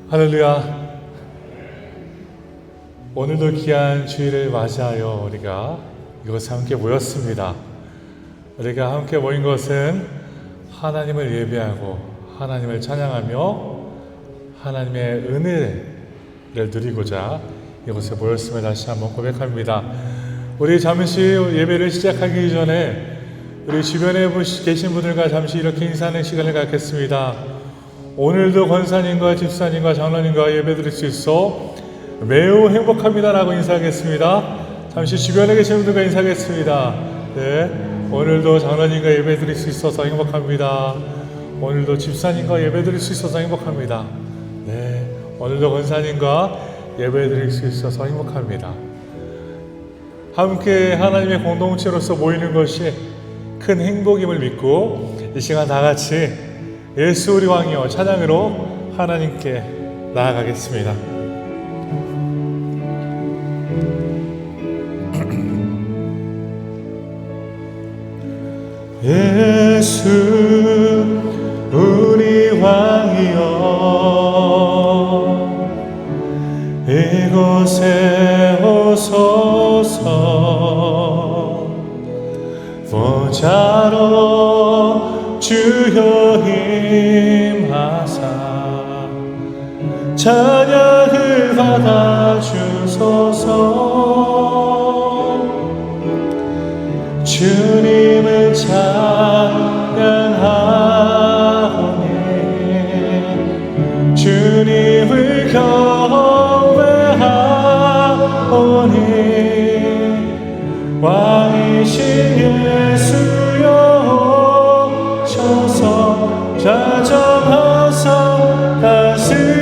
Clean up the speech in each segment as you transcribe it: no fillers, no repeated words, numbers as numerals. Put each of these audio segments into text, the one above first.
할렐루야. 오늘도 귀한 주일을 맞이하여 우리가 이곳에 함께 모였습니다. 우리가 함께 모인 것은 하나님을 예배하고 하나님을 찬양하며 하나님의 은혜를 누리고자 이곳에 모였음을 다시 한번 고백합니다. 우리 잠시 예배를 시작하기 전에 우리 주변에 계신 분들과 잠시 이렇게 인사하는 시간을 갖겠습니다. 오늘도 권사님과 집사님과 장로님과 예배드릴 수 있어 매우 행복합니다라고 인사하겠습니다. 잠시 주변에 계신 분들과 인사하겠습니다. 네, 오늘도 장로님과 예배드릴 수 있어서 행복합니다. 오늘도 집사님과 예배드릴 수 있어서 행복합니다. 네, 오늘도 권사님과 예배드릴 수 있어서 행복합니다. 함께 하나님의 공동체로서 모이는 것이 큰 행복임을 믿고 이 시간 다 같이 예수 우리 왕이여 찬양으로 하나님께 나아가겠습니다. 예수 우리 왕이여 이곳에 오소서 보좌로 주여 임하사 찬양을 받아주소서. 주님을 찬양하오니 주님을 경배하오니 왕이신 예수여 오셔서 좌정하사 다스리소서.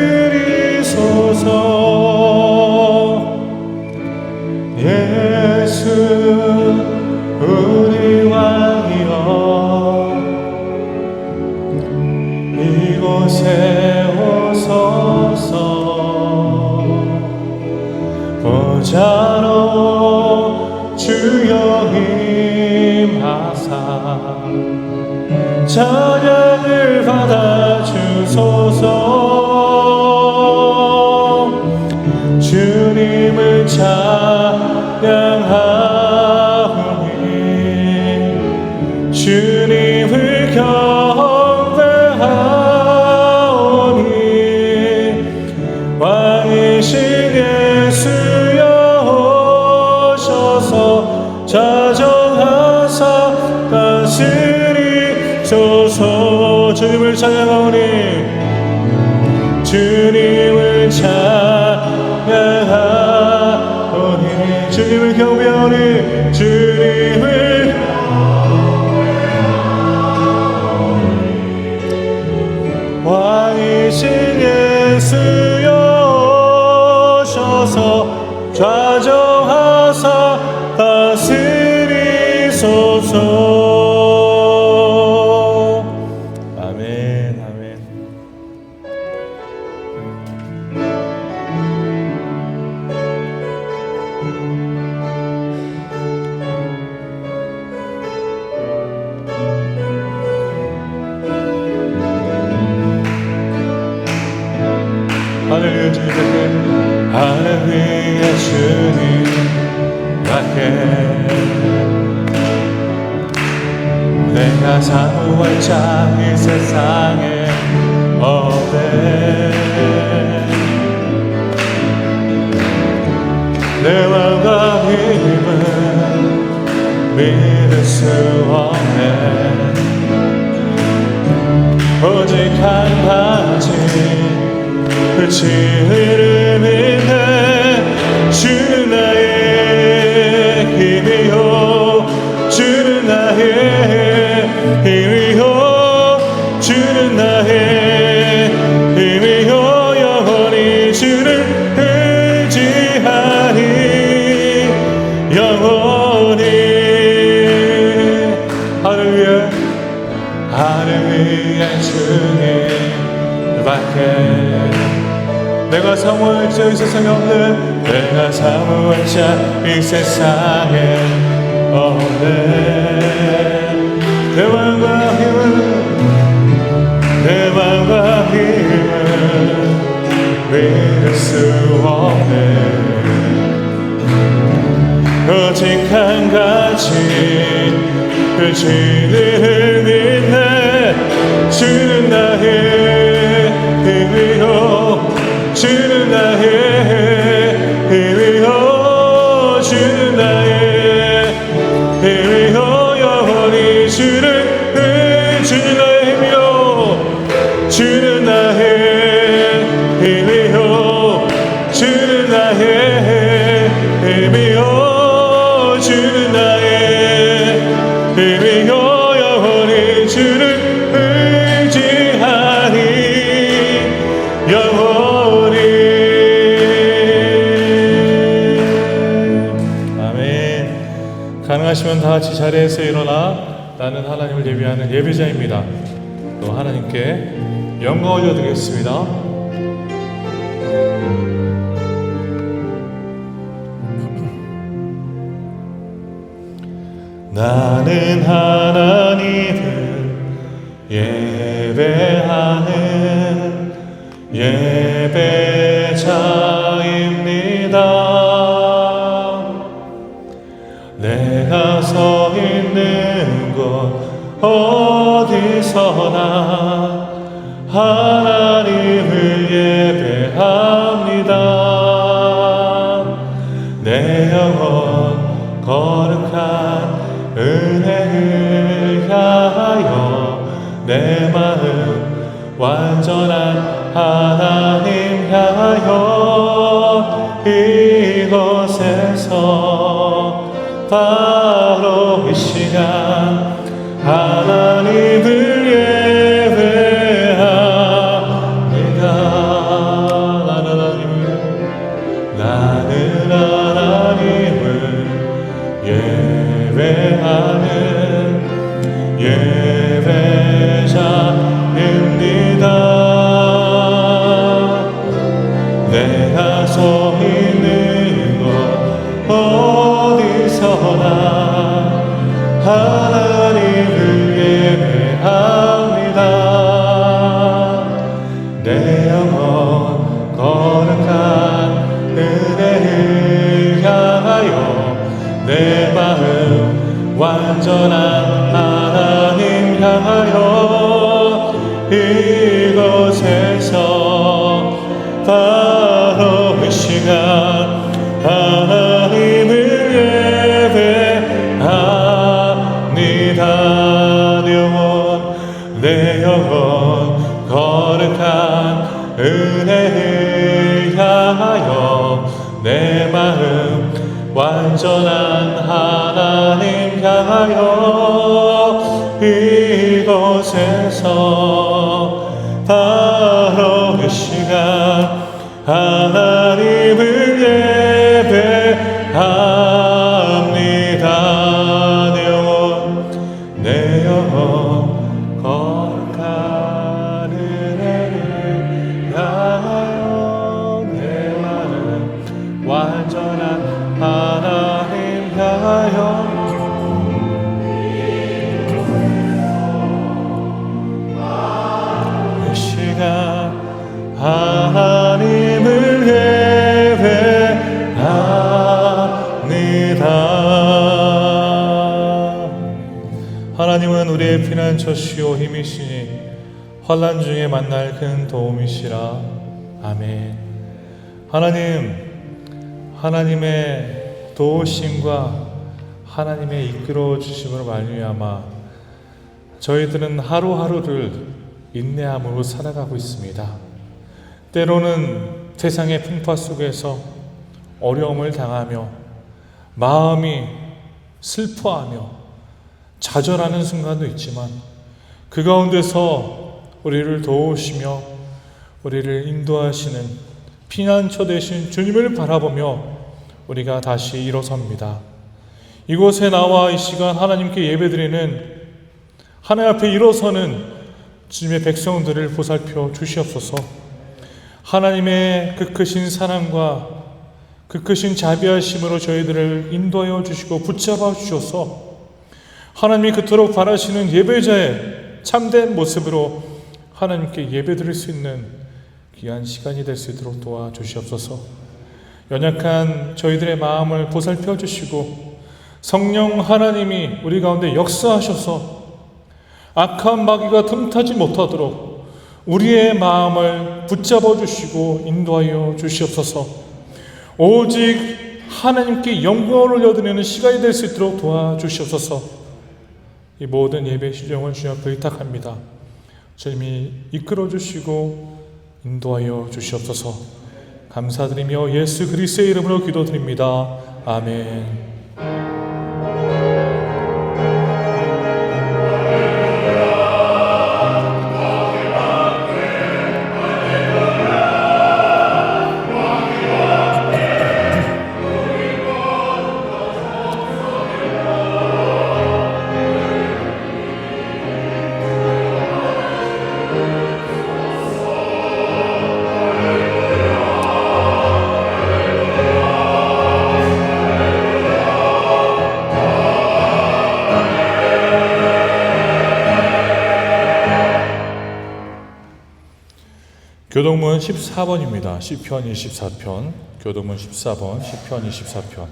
예수 우리 왕이여 이곳에 오소서 보좌로 주여 임하사 찬양을 받아주소서. 주님을 찬양하오니 주님을 경배하오니 왕이신 예수여 오셔서 좌정하사 다스리소서. 주님을 찬양하오니 주님을 찬양하오니 주님을 경배하오니 주님을 왕이신 예수여 오셔서 좌정하사 다스리소서. 아멘, 아멘. 하늘의 주님 하늘 위에 주님 밖에 내가 사모할 자 이 세상에 없네. 내 마음과 힘은 믿을 수 없네. 오직 한 가지 끝이 이름이네. 주는 나의 힘이요 주는 나의 힘이요 주는 나의 힘이요 영원히 주를 의지하리 영원히. 하늘 위에 주님 밖에 내가 사모할 자 이 세상에 없네. 내가 사모할 자 이 세상에 없네. 내 마음과 힘은 가진 그 죄들을 믿네. 주는 나의 힘이요 주는 나의 힘이요 주는 나의 힘이요 영원히 주는 나의 힘이요 주는 나의 힘이요 주는 나의 힘이요 주는 나의 힘이요 영원히 주를 의지하니 영원히. 아멘. 가능하시면 다 같이 자리에서 일어나 나는 하나님을 예배하는 예배자입니다. 또 하나님께 영광 올려드리겠습니다. 나는 하나님을 예배하는 예배자입니다. 내가 서 있는 곳 어디서나 하나님을 예배합니다. 내 영혼 거룩한 은혜를 향하여 내 마음 완전한 하나님 향하여 이곳에서 바로 이 시간 하나님을 예배합니다. 나는 하나님을 예배하는 예배자입니다. 내가 서 있는 곳 어디서나 하나님을 예배합니다. 내 영혼 거룩한 은혜를 향하여 내 마음 완전한 하나님 향하여 이곳에서 바로 이 시간 하나님을 예배합니다. 내 영혼 거룩한 은혜를 향하여 내 마음 완전한 하나님 향하여 이곳에서 바로 그 시간 하나님을 예배합니다. 내 영혼 거룩한 은혜를 향하여 내 마음 완전한 하나님 향하여 이 시간 하나님을 예배합니다. 하나님은 우리의 피난처시오 힘이시니 환난 중에 만날 큰 도움이시라. 아멘. 하나님의 도우심과 하나님의 이끌어 주심으로 말미암아 저희들은 하루하루를 인내함으로 살아가고 있습니다. 때로는 세상의 풍파 속에서 어려움을 당하며 마음이 슬퍼하며 좌절하는 순간도 있지만 그 가운데서 우리를 도우시며 우리를 인도하시는 피난처 되신 주님을 바라보며 우리가 다시 일어섭니다. 이곳에 나와 이 시간 하나님께 예배드리는 하나님 앞에 일어서는 주님의 백성들을 보살펴 주시옵소서. 하나님의 그 크신 사랑과 그 크신 자비하심으로 저희들을 인도하여 주시고 붙잡아 주셔서 하나님이 그토록 바라시는 예배자의 참된 모습으로 하나님께 예배드릴 수 있는 귀한 시간이 될 수 있도록 도와주시옵소서. 연약한 저희들의 마음을 보살펴 주시고 성령 하나님이 우리 가운데 역사하셔서 악한 마귀가 틈타지 못하도록 우리의 마음을 붙잡아 주시고 인도하여 주시옵소서. 오직 하나님께 영광을 올려드리는 시간이 될 수 있도록 도와주시옵소서. 이 모든 예배 시정을 주님 앞에 의탁합니다. 주님이 이끌어 주시고 인도하여 주시옵소서. 감사드리며 예수 그리스도의 이름으로 기도드립니다. 아멘. 교동문 14번입니다. 시편 24편, 교동문 14번, 시편 24편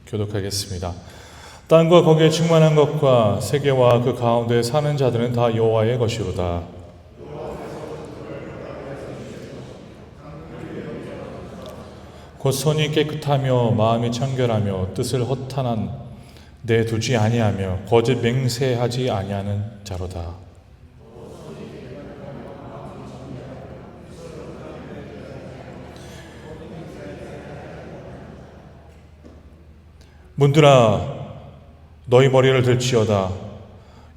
교독하겠습니다. 땅과 거기에 충만한 것과 세계와 그 가운데 사는 자들은 다 여호와의 것이로다. 곧 손이 깨끗하며 마음이 청결하며 뜻을 허탄한 내 두지 아니하며 거짓 맹세하지 아니하는 자로다. 문들아 너희 머리를 들지어다.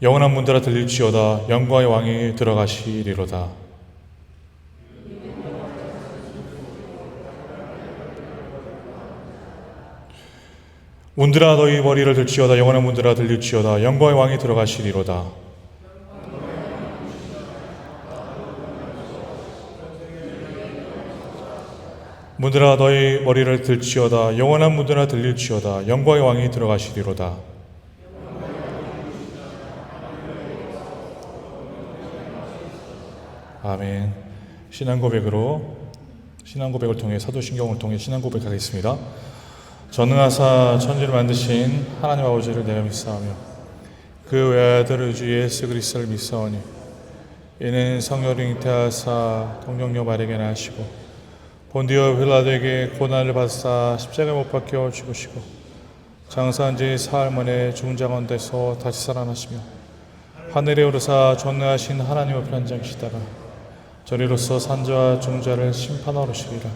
영원한 문들아 들릴지어다. 영광의 왕이 들어가시리로다. 문들아 너희 머리를 들지어다. 영원한 문들아 들릴지어다. 영광의 왕이 들어가시리로다. 문들아 너희 머리를 들지어다. 영원한 문들아 들릴지어다. 영광의 왕이 들어가시리로다. 아멘. 신앙고백을 통해 사도신경을 통해 신앙고백하겠습니다. 전능하사 천지를 만드신 하나님 아버지를 내가 믿사오며 그 외아들 주 예수 그리스도를 믿사오니 이는 성령으로 잉태하사 동정녀 마리아에게 나시고 본디오 빌라도에게 고난을 받사 십자가에 못 박혀 죽으시고 장사한 지 사흘 만에 죽은 자 가운데서 다시 살아나시며 하늘에 오르사 전능하신 하나님의 편장이시다가 저리로서 산자와 중자를 심판하러 오시리라.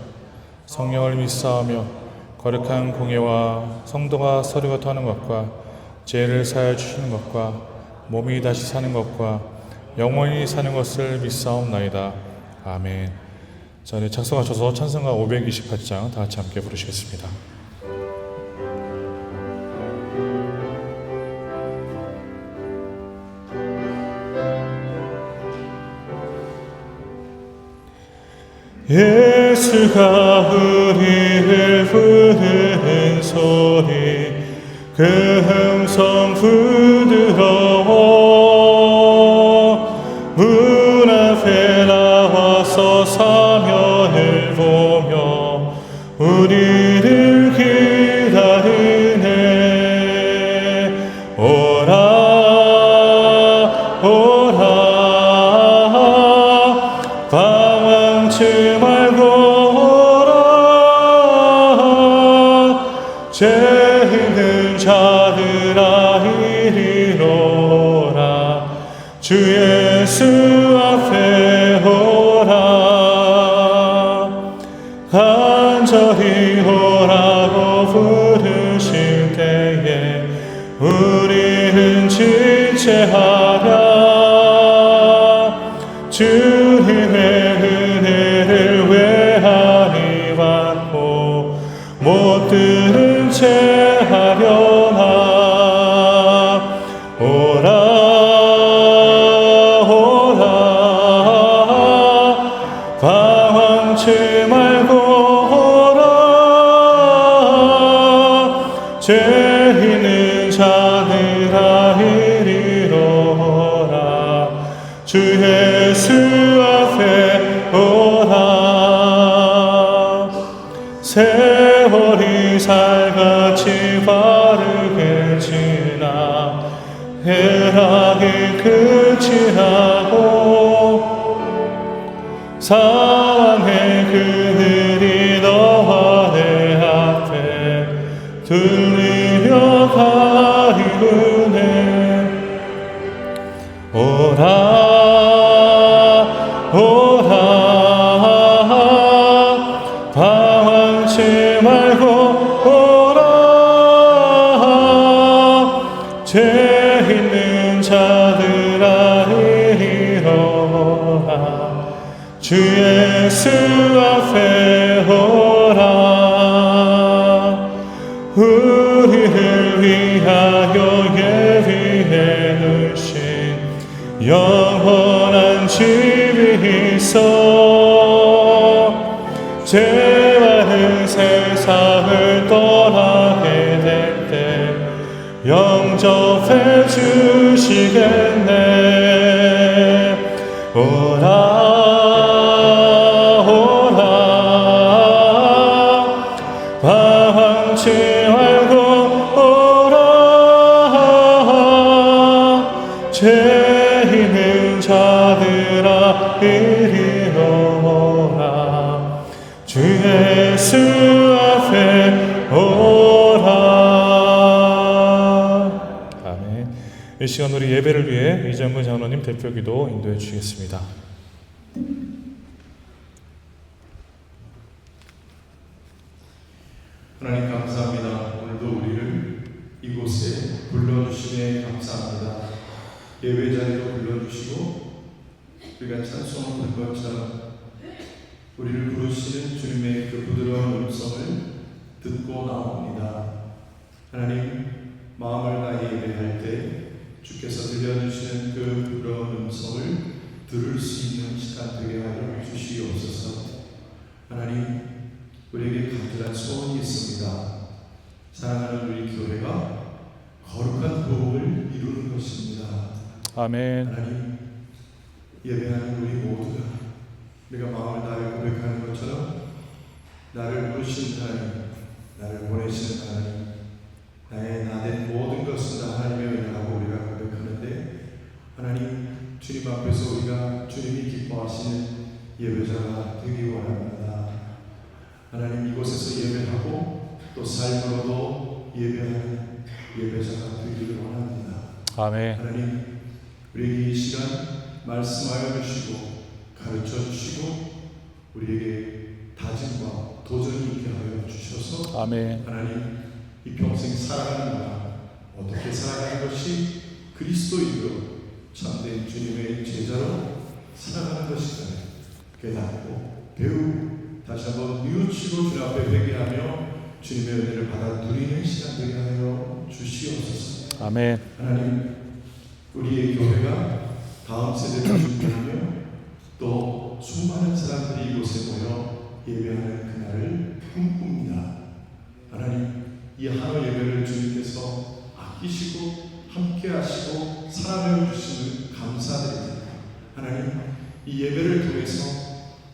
성령을 믿사오며 거룩한 공예와 성도가 서로 교통하는 것과 죄를 사하여 주시는 것과 몸이 다시 사는 것과 영원히 사는 것을 믿사옵나이다. 아멘. 자, 네, 작성하셔서 찬송가 528장 다 같이 함께 부르시겠습니다. 예수가 우리를 부르는 소리 그 음성 부드러워 문 앞에 나와서 사면을 보며 우리를 기다리네. 오라 오라 방황치 말고 오라 죄 있는 자들아 이리로라 주 예수 앞에 오라 간절히 오라고 부르실 때에 우리는 지체하랴 주님의 은혜를 외하리 받고 못 들은 채 하려나. 오라 오라 방황치 말고 오라 죄 있는 자들아 이리로 오라 주 예수 앞에 오라. 세월이 살같이 쾌락이 그치하고 사랑의 그늘이 너와 내 앞에 들리며 가이르네. 오라 오라 방황치 말고 오라. 죄 있는 자들아 이리 오라. 주 예수 앞에 오라. 우리를 위하여 예비해 두신 영원한 집이 있어. 죄 많은 세상을 떠나게 될 때 영접해 주시겠네. 오라 방황치 말고 오라. 죄 있는 자들아 이리 오라. 주 예수 앞에 오라. 아멘. 이 시간 우리 예배를 위해 이정근 장로님 대표기도 인도해 주시겠습니다. 하나님 감사합니다. 오늘도 우리를 이곳에 불러주심에 감사합니다. 예배 자리로 불러주시고 우리가 찬송을 부른 것처럼 우리를 부르시는 주님의 그 부드러운 음성을 듣고 나옵니다. 하나님, 마음을 다해 예배할 때 주께서 들려주시는 그 부드러운 음성을 들을 수 있는 시간 되게 하여 주시옵소서. 하나님, 우리에게 간절한 소원이 있습니다. 사랑하는 우리 교회가 거룩한 부흥을 이루는 것입니다. 아멘. 하나님, 예배하는 우리 모두가 우리가 마음을 다해 고백하는 것처럼 나를 부르신 하나님, 나를 보내시는 하나님, 나의 나된 모든 것은 다 하나님의 은혜라고 우리가 고백하는데, 하나님, 주님 앞에서 우리가 주님이 기뻐하시는 예배자가 되기 원합니다. 하나님, 이곳에서 예배하고 또 삶으로도 예배하는 예배자가 되기를 원합니다. 아멘. 하나님, 우리에게 이 시간 말씀하여 주시고 가르쳐 주시고 우리에게 다짐과 도전이 있게 하여 주셔서 아멘. 하나님, 이 평생 살아가는 것, 어떻게 살아가는 것이 그리스도인으로 참된 주님의 제자로 살아가는 것인가 깨닫고 배우고 다시 한번 뉘우치고 주님 앞에 회개하며 주님의 은혜를 받아 누리는 시간 되게 하여 주시옵소서. 아멘. 하나님, 우리의 교회가 다음 세대를 준비하며 또 수많은 사람들이 이곳에 모여 예배하는 그날을 꿈꿉니다. 하나님, 이 한우 예배를 주님께서 아끼시고 함께 하시고 사랑해 주시는 감사드립니다. 하나님, 이 예배를 통해서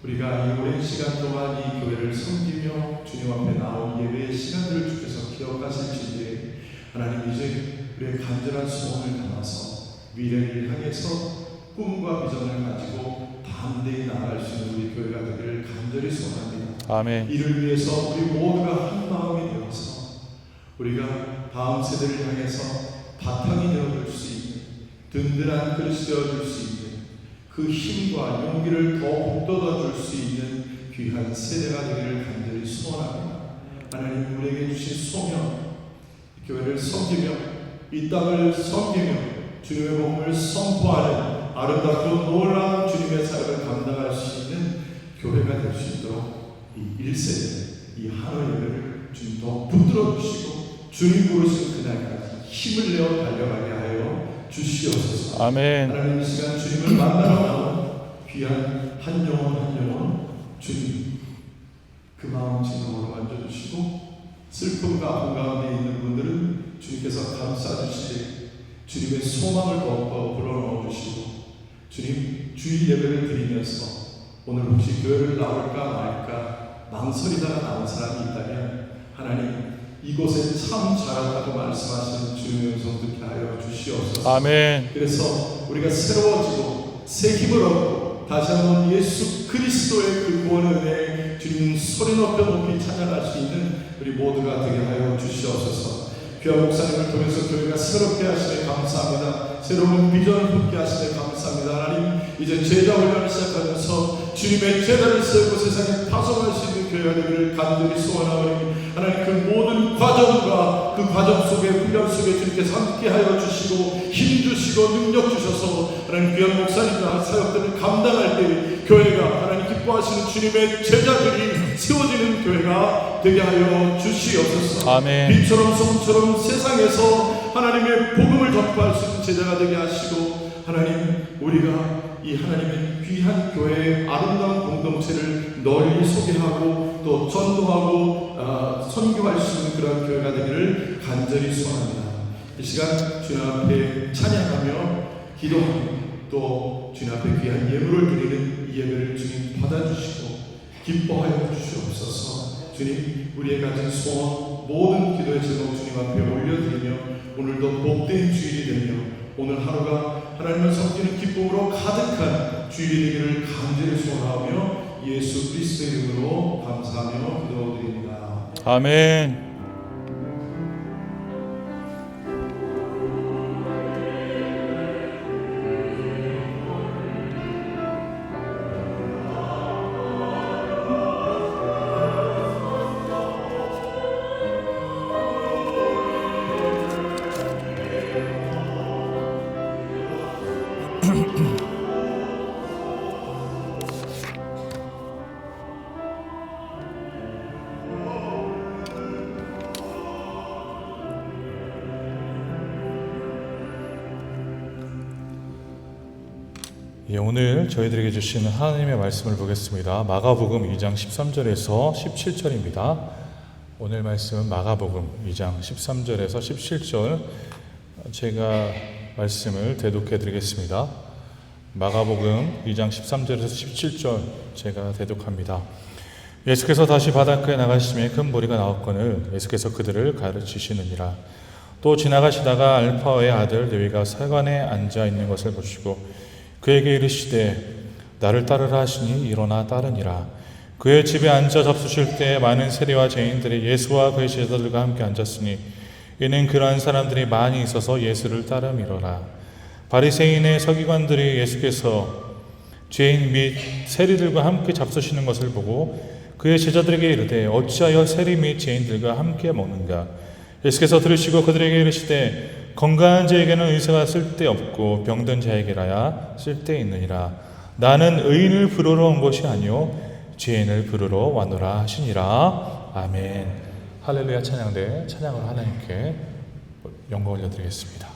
우리가 이 오랜 시간 동안 이 교회를 섬기며 주님 앞에 나온 예배의 시간들을 주께서 기억하실지에 하나님, 이제 우리의 간절한 소원을 담아서 미래를 향해서 꿈과 비전을 가지고 담대히 나아갈 수 있는 우리 교회가 되기를 간절히 소원합니다. 아멘. 이를 위해서 우리 모두가 한 마음이 되어서 우리가 다음 세대를 향해서 바탕이 되어줄 수 있는 든든한 그릇이 되어줄 수 있는 그 힘과 용기를 더 북돋아 줄 수 있는 귀한 세대가 되기를 간절히 소원합니다. 하나님, 우리에게 주신 소명, 교회를 섬기며 이 땅을 섬기며 주님의 몸을 선포하는 아름답고 놀라운 주님의 사역을 감당할 수 있는 교회가 될 수 있도록 이 1세대, 이 한우 예배를 주님 더 붙들어 주시고 주님 부르신 그날까지 힘을 내어 달려가게 하여 주시옵소서. 아멘. 하나님, 이 시간 주님을 만나러 나온 귀한 한 영혼 주님 그 마음 진정으로 만져주시고 슬픔과 아픔 가운데 있는 분들은 주님께서 감싸주시되 주님의 소망을 더욱더 불어넣어 주시고 주님 주일 예배를 드리면서 오늘 혹시 교회를 나올까 말까 망설이다가 나온 사람이 있다면 하나님, 이곳에 참 잘한다고 말씀하시는 주님의 음성 듣게 하여 주시옵소서. 주시옵소서. 아멘. 그래서 우리가 새로워지고 새 힘을 얻고 다시 한번 예수 그리스도의 그 구원의 은혜 주님 소리 높여 높이 찬양할 수 있는 우리 모두가 되게 하여 주시옵소서. 귀한 목사님을 통해서 교회가 새롭게 하시네 감사합니다. 새로운 비전을 품게 하시네 감사합니다. 하나님 이제 제자 훈련을 시작하면서 주님의 제자를 세우고 세상에 파송할 수 있는 교회가 되기를 간절히 소원하오니 하나님 그 모든 과정과 그 과정 속에 훈련 속에 주님께서 함께하여 주시고 힘 주시고 능력 주셔서 하나님 귀한 목사님과 사역들을 감당할 때 교회가 하나님 기뻐하시는 주님의 제자들이 세워지는 교회가 되게 하여 주시옵소서. 아멘. 빛처럼 소금처럼 세상에서 하나님의 복음을 전파할 수 있는 제자가 되게 하시고 하나님 우리가 이 하나님의 귀한 교회의 아름다운 공동체를 널리 소개하고 또 전도하고 선교할 수 있는 그런 교회가 되기를 간절히 소원합니다. 이 시간 주님 앞에 찬양하며 기도하며 또 주님 앞에 귀한 예물을 드리는 이 예배를 주님 받아주시고 기뻐하여 주시옵소서. 주님 우리의 가진 소원 모든 기도의 제목 주님 앞에 올려드리며 오늘도 복된 주일이 되며 오늘 하루가 하나님을 섬기는 기쁨으로 가득한 주일이 되기를 간절히 소원하며 예수 그리스도의 이름으로 감사하며 기도드립니다. 아멘. 오늘 저희들에게 주시는 하나님의 말씀을 보겠습니다. 마가복음 2장 13절에서 17절입니다. 오늘 말씀은 마가복음 2장 13절에서 17절 제가 말씀을 대독해 드리겠습니다. 마가복음 2장 13절에서 17절 제가 대독합니다. 예수께서 다시 바닷가에 나가시매 큰 무리가 나왔거늘 예수께서 그들을 가르치시느니라. 또 지나가시다가 알파오의 아들 레위가 세관에 앉아 있는 것을 보시고 그에게 이르시되 나를 따르라 하시니 일어나 따르니라. 그의 집에 앉아 잡수실 때 많은 세리와 죄인들이 예수와 그의 제자들과 함께 앉았으니 이는 그러한 사람들이 많이 있어서 예수를 따름이로라. 바리새인의 서기관들이 예수께서 죄인 및 세리들과 함께 잡수시는 것을 보고 그의 제자들에게 이르되 어찌하여 세리 및 죄인들과 함께 먹는가. 예수께서 들으시고 그들에게 이르시되 건강한 자에게는 의사가 쓸데없고 병든 자에게라야 쓸데있느니라. 나는 의인을 부르러 온 것이 아니요 죄인을 부르러 왔노라 하시니라. 아멘. 할렐루야. 찬양대 찬양으로 하나님께 영광 올려드리겠습니다.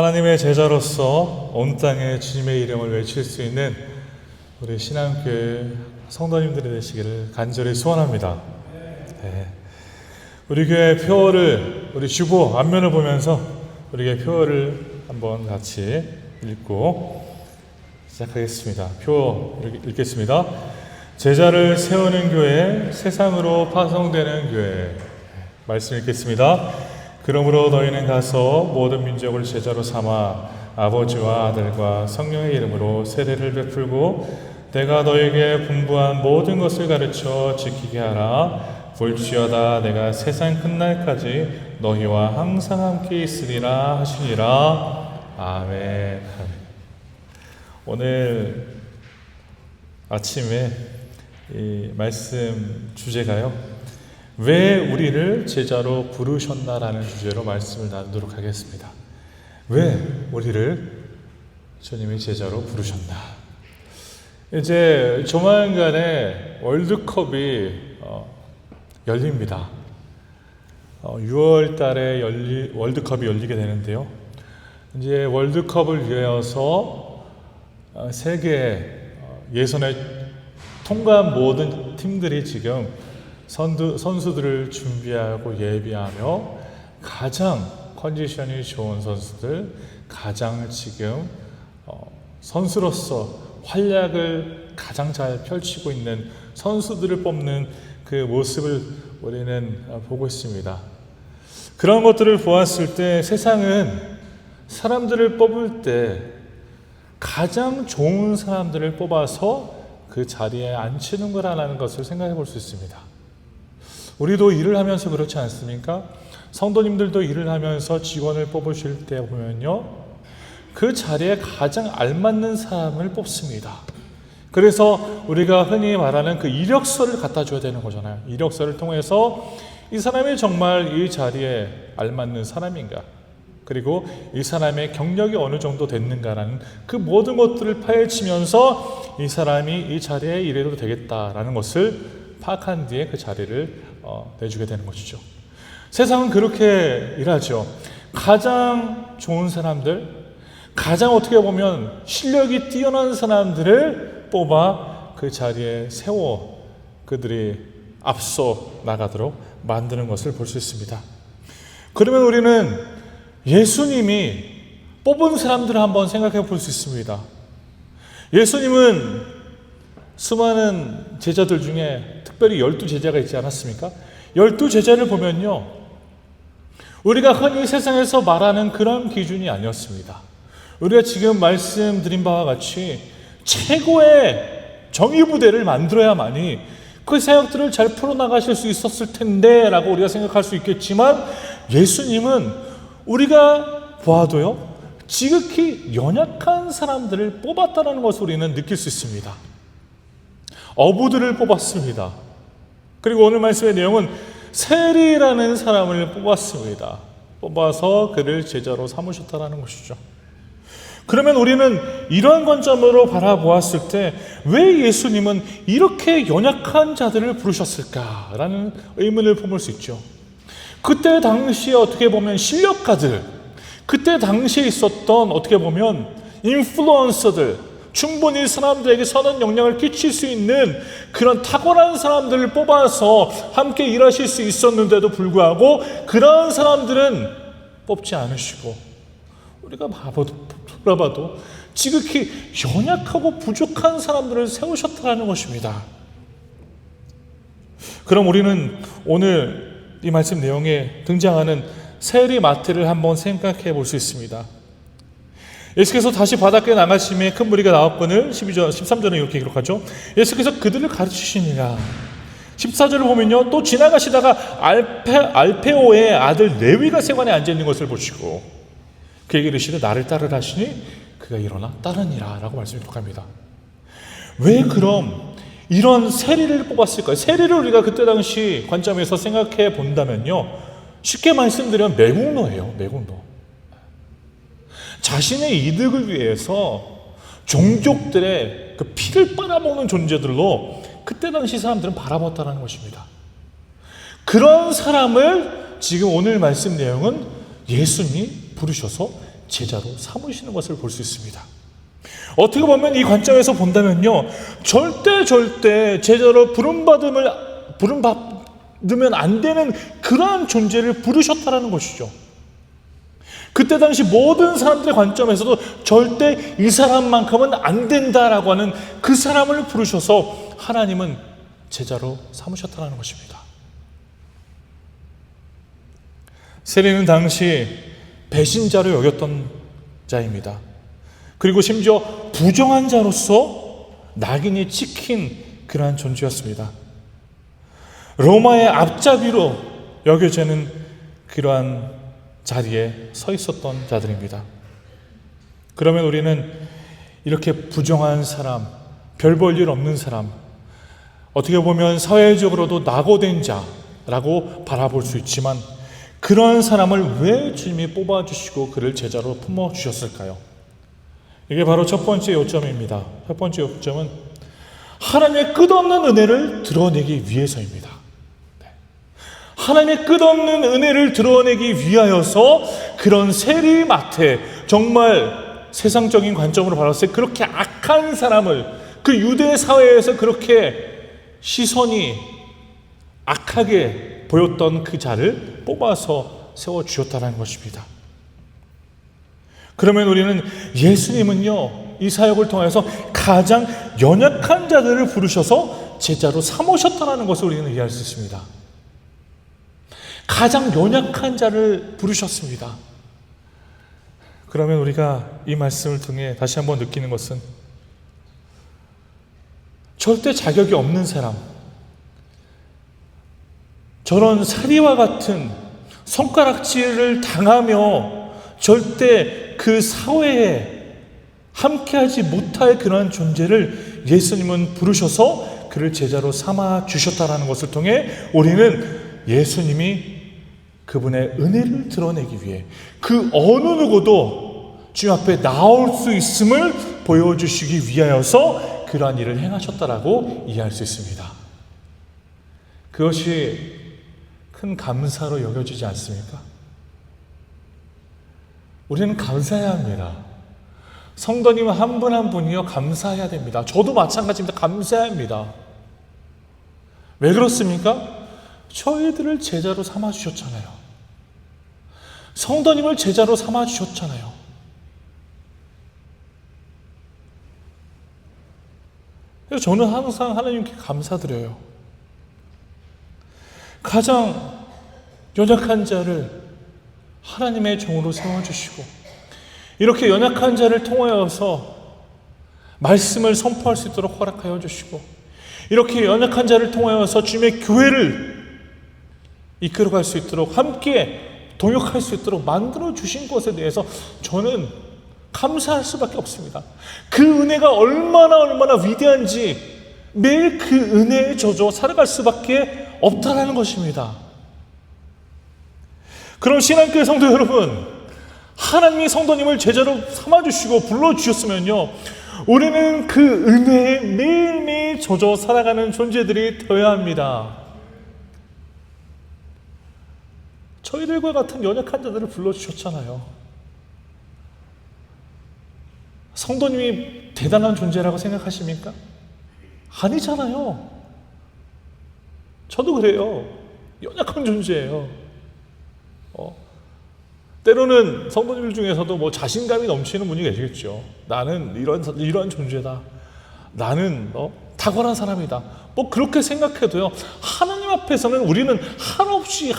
하나님의 제자로서 온 땅에 주님의 이름을 외칠 수 있는 우리 신앙교회 성도님들이 되시기를 간절히 소원합니다. 네. 우리 교회 표어를, 우리 주보 앞면을 보면서 우리 교회 표어를 한번 같이 읽고 시작하겠습니다. 표어 읽겠습니다. 제자를 세우는 교회, 세상으로 파송되는 교회. 말씀 읽겠습니다. 그러므로 너희는 가서 모든 민족을 제자로 삼아 아버지와 아들과 성령의 이름으로 세례를 베풀고 내가 너에게 분부한 모든 것을 가르쳐 지키게 하라. 볼지어다 내가 세상 끝날까지 너희와 항상 함께 있으리라 하시니라. 아멘. 오늘 아침에 이 말씀 주제가요, 왜 우리를 제자로 부르셨나라는 주제로 말씀을 나누도록 하겠습니다. 왜 우리를 주님이 제자로 부르셨나? 이제 조만간에 월드컵이 열립니다. 6월 달에 월드컵이 열리게 되는데요. 이제 월드컵을 위해서 세계 예선에 통과한 모든 팀들이 지금 선수들을 준비하고 예비하며 가장 컨디션이 좋은 선수들, 가장 지금 선수로서 활약을 가장 잘 펼치고 있는 선수들을 뽑는 그 모습을 우리는 보고 있습니다. 그런 것들을 보았을 때 세상은 사람들을 뽑을 때 가장 좋은 사람들을 뽑아서 그 자리에 앉히는 거라는 것을 생각해 볼 수 있습니다. 우리도 일을 하면서 그렇지 않습니까? 성도님들도 일을 하면서 직원을 뽑으실 때 보면요, 그 자리에 가장 알맞는 사람을 뽑습니다. 그래서 우리가 흔히 말하는 그 이력서를 갖다 줘야 되는 거잖아요. 이력서를 통해서 이 사람이 정말 이 자리에 알맞는 사람인가, 그리고 이 사람의 경력이 어느 정도 됐는가라는 그 모든 것들을 파헤치면서 이 사람이 이 자리에 일해도 되겠다라는 것을 파악한 뒤에 그 자리를 내주게 되는 것이죠. 세상은 그렇게 일하죠. 가장 좋은 사람들, 가장 어떻게 보면 실력이 뛰어난 사람들을 뽑아 그 자리에 세워 그들이 앞서 나가도록 만드는 것을 볼 수 있습니다. 그러면 우리는 예수님이 뽑은 사람들을 한번 생각해 볼 수 있습니다. 예수님은 수많은 제자들 중에 특별히 12제자가 있지 않았습니까? 12제자를 보면요, 우리가 흔히 세상에서 말하는 그런 기준이 아니었습니다. 우리가 지금 말씀드린 바와 같이 최고의 정의부대를 만들어야만이 그 사역들을 잘 풀어나가실 수 있었을 텐데 라고 우리가 생각할 수 있겠지만, 예수님은 우리가 보아도요, 지극히 연약한 사람들을 뽑았다는 것을 우리는 느낄 수 있습니다. 어부들을 뽑았습니다. 그리고 오늘 말씀의 내용은 세리라는 사람을 뽑았습니다. 뽑아서 그를 제자로 삼으셨다는 것이죠. 그러면 우리는 이러한 관점으로 바라보았을 때 왜 예수님은 이렇게 연약한 자들을 부르셨을까라는 의문을 품을 수 있죠. 그때 당시에 어떻게 보면 실력가들, 그때 당시에 있었던 어떻게 보면 인플루언서들, 충분히 사람들에게 선한 영향을 끼칠 수 있는 그런 탁월한 사람들을 뽑아서 함께 일하실 수 있었는데도 불구하고 그러한 사람들은 뽑지 않으시고 우리가 돌아봐도 지극히 연약하고 부족한 사람들을 세우셨다는 것입니다. 그럼 우리는 오늘 이 말씀 내용에 등장하는 세리 마태를 한번 생각해 볼 수 있습니다. 예수께서 다시 바닷가에 나가심에 큰 무리가 나왔거늘 13절에 이렇게 기록하죠. 예수께서 그들을 가르치시니라. 14절을 보면요, 또 지나가시다가 알페오의 아들 레위가 세관에 앉아있는 것을 보시고 그에게 이르시되 나를 따르라 하시니 그가 일어나 따르니라 라고 말씀을 기록합니다. 왜 그럼 이런 세리를 뽑았을까요? 세리를 우리가 그때 당시 관점에서 생각해 본다면요, 쉽게 말씀드리면 매국노예요. 매국노. 자신의 이득을 위해서 종족들의 그 피를 빨아먹는 존재들로 그때 당시 사람들은 바라봤다는 것입니다. 그런 사람을 지금 오늘 말씀 내용은 예수님이 부르셔서 제자로 삼으시는 것을 볼 수 있습니다. 어떻게 보면 이 관점에서 본다면요, 절대 제자로 부름받으면 안 되는 그러한 존재를 부르셨다라는 것이죠. 그때 당시 모든 사람들의 관점에서도 절대 이 사람만큼은 안 된다라고 하는 그 사람을 부르셔서 하나님은 제자로 삼으셨다는 것입니다. 세리는 당시 배신자로 여겼던 자입니다. 그리고 심지어 부정한 자로서 낙인이 찍힌 그러한 존재였습니다. 로마의 앞잡이로 여겨지는 그러한 자리에 서 있었던 자들입니다. 그러면 우리는 이렇게 부정한 사람, 별 볼 일 없는 사람, 어떻게 보면 사회적으로도 낙오된 자라고 바라볼 수 있지만, 그러한 사람을 왜 주님이 뽑아주시고 그를 제자로 품어주셨을까요? 이게 바로 첫 번째 요점입니다. 첫 번째 요점은 하나님의 끝없는 은혜를 드러내기 위해서입니다. 하나님의 끝없는 은혜를 드러내기 위하여서 그런 세리마태, 정말 세상적인 관점으로 바라봤을 때 그렇게 악한 사람을, 그 유대 사회에서 그렇게 시선이 악하게 보였던 그 자를 뽑아서 세워주셨다는 것입니다. 그러면 우리는 예수님은요, 이 사역을 통해서 가장 연약한 자들을 부르셔서 제자로 삼으셨다는 것을 우리는 이해할 수 있습니다. 가장 연약한 자를 부르셨습니다. 그러면 우리가 이 말씀을 통해 다시 한번 느끼는 것은, 절대 자격이 없는 사람, 저런 사리와 같은 손가락질을 당하며 절대 그 사회에 함께하지 못할 그러한 존재를 예수님은 부르셔서 그를 제자로 삼아 주셨다는 것을 통해 우리는 예수님이 그분의 은혜를 드러내기 위해 그 어느 누구도 주님 앞에 나올 수 있음을 보여주시기 위하여서 그러한 일을 행하셨다라고 이해할 수 있습니다. 그것이 큰 감사로 여겨지지 않습니까? 우리는 감사해야 합니다. 성도님 한 분 한 분이요, 감사해야 됩니다. 저도 마찬가지입니다. 감사해야 합니다. 왜 그렇습니까? 저희들을 제자로 삼아주셨잖아요. 성도님을 제자로 삼아주셨잖아요. 그래서 저는 항상 하나님께 감사드려요. 가장 연약한 자를 하나님의 종으로 세워주시고, 이렇게 연약한 자를 통하여서 말씀을 선포할 수 있도록 허락하여 주시고, 이렇게 연약한 자를 통하여서 주님의 교회를 이끌어갈 수 있도록, 함께 동역할 수 있도록 만들어 주신 것에 대해서 저는 감사할 수밖에 없습니다. 그 은혜가 얼마나 위대한지 매일 그 은혜에 젖어 살아갈 수밖에 없다라는 것입니다. 그럼 신앙교회 성도 여러분, 하나님이 성도님을 제자로 삼아주시고 불러주셨으면요, 우리는 그 은혜에 매일매일 젖어 살아가는 존재들이 되어야 합니다. 저희들과 같은 연약한 자들을 불러주셨잖아요. 성도님이 대단한 존재라고 생각하십니까? 아니잖아요. 저도 그래요. 연약한 존재예요. 때로는 성도님들 중에서도 뭐 자신감이 넘치는 분이 계시겠죠. 나는 이런 존재다. 나는 탁월한 사람이다. 뭐 그렇게 생각해도요, 하나님 앞에서는 우리는 한없이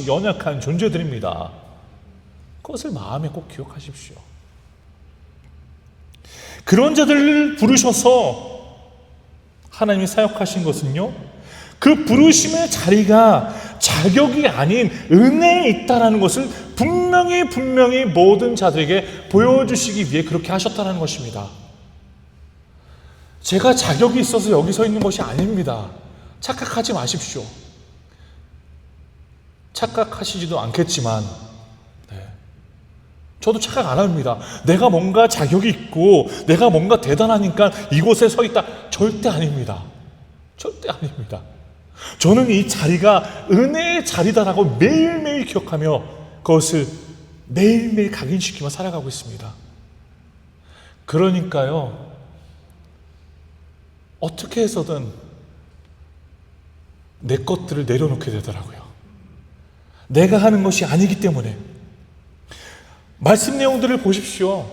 연약한 존재들입니다. 그것을 마음에 꼭 기억하십시오. 그런 자들을 부르셔서 하나님이 사역하신 것은요, 그 부르심의 자리가 자격이 아닌 은혜에 있다는 것을 분명히 모든 자들에게 보여주시기 위해 그렇게 하셨다는 것입니다. 제가 자격이 있어서 여기 서 있는 것이 아닙니다. 착각하지 마십시오. 착각하시지도 않겠지만, 저도 착각 안 합니다. 내가 뭔가 자격이 있고 내가 뭔가 대단하니까 이곳에 서 있다. 절대 아닙니다. 절대 아닙니다. 저는 이 자리가 은혜의 자리다라고 매일매일 기억하며 그것을 매일매일 각인시키며 살아가고 있습니다. 그러니까요, 어떻게 해서든 내 것들을 내려놓게 되더라고요. 내가 하는 것이 아니기 때문에. 말씀 내용들을 보십시오.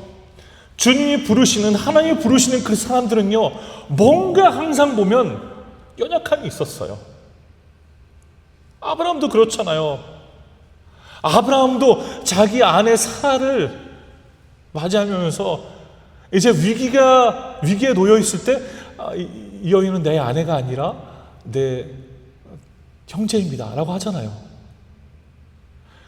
주님이 부르시는, 하나님이 부르시는 그 사람들은요, 뭔가 항상 보면 연약함이 있었어요. 아브라함도 그렇잖아요. 아브라함도 자기 아내 사라를 맞이하면서 이제 위기에 놓여 있을 때, 이 여인은 내 아내가 아니라 내 형제입니다 라고 하잖아요.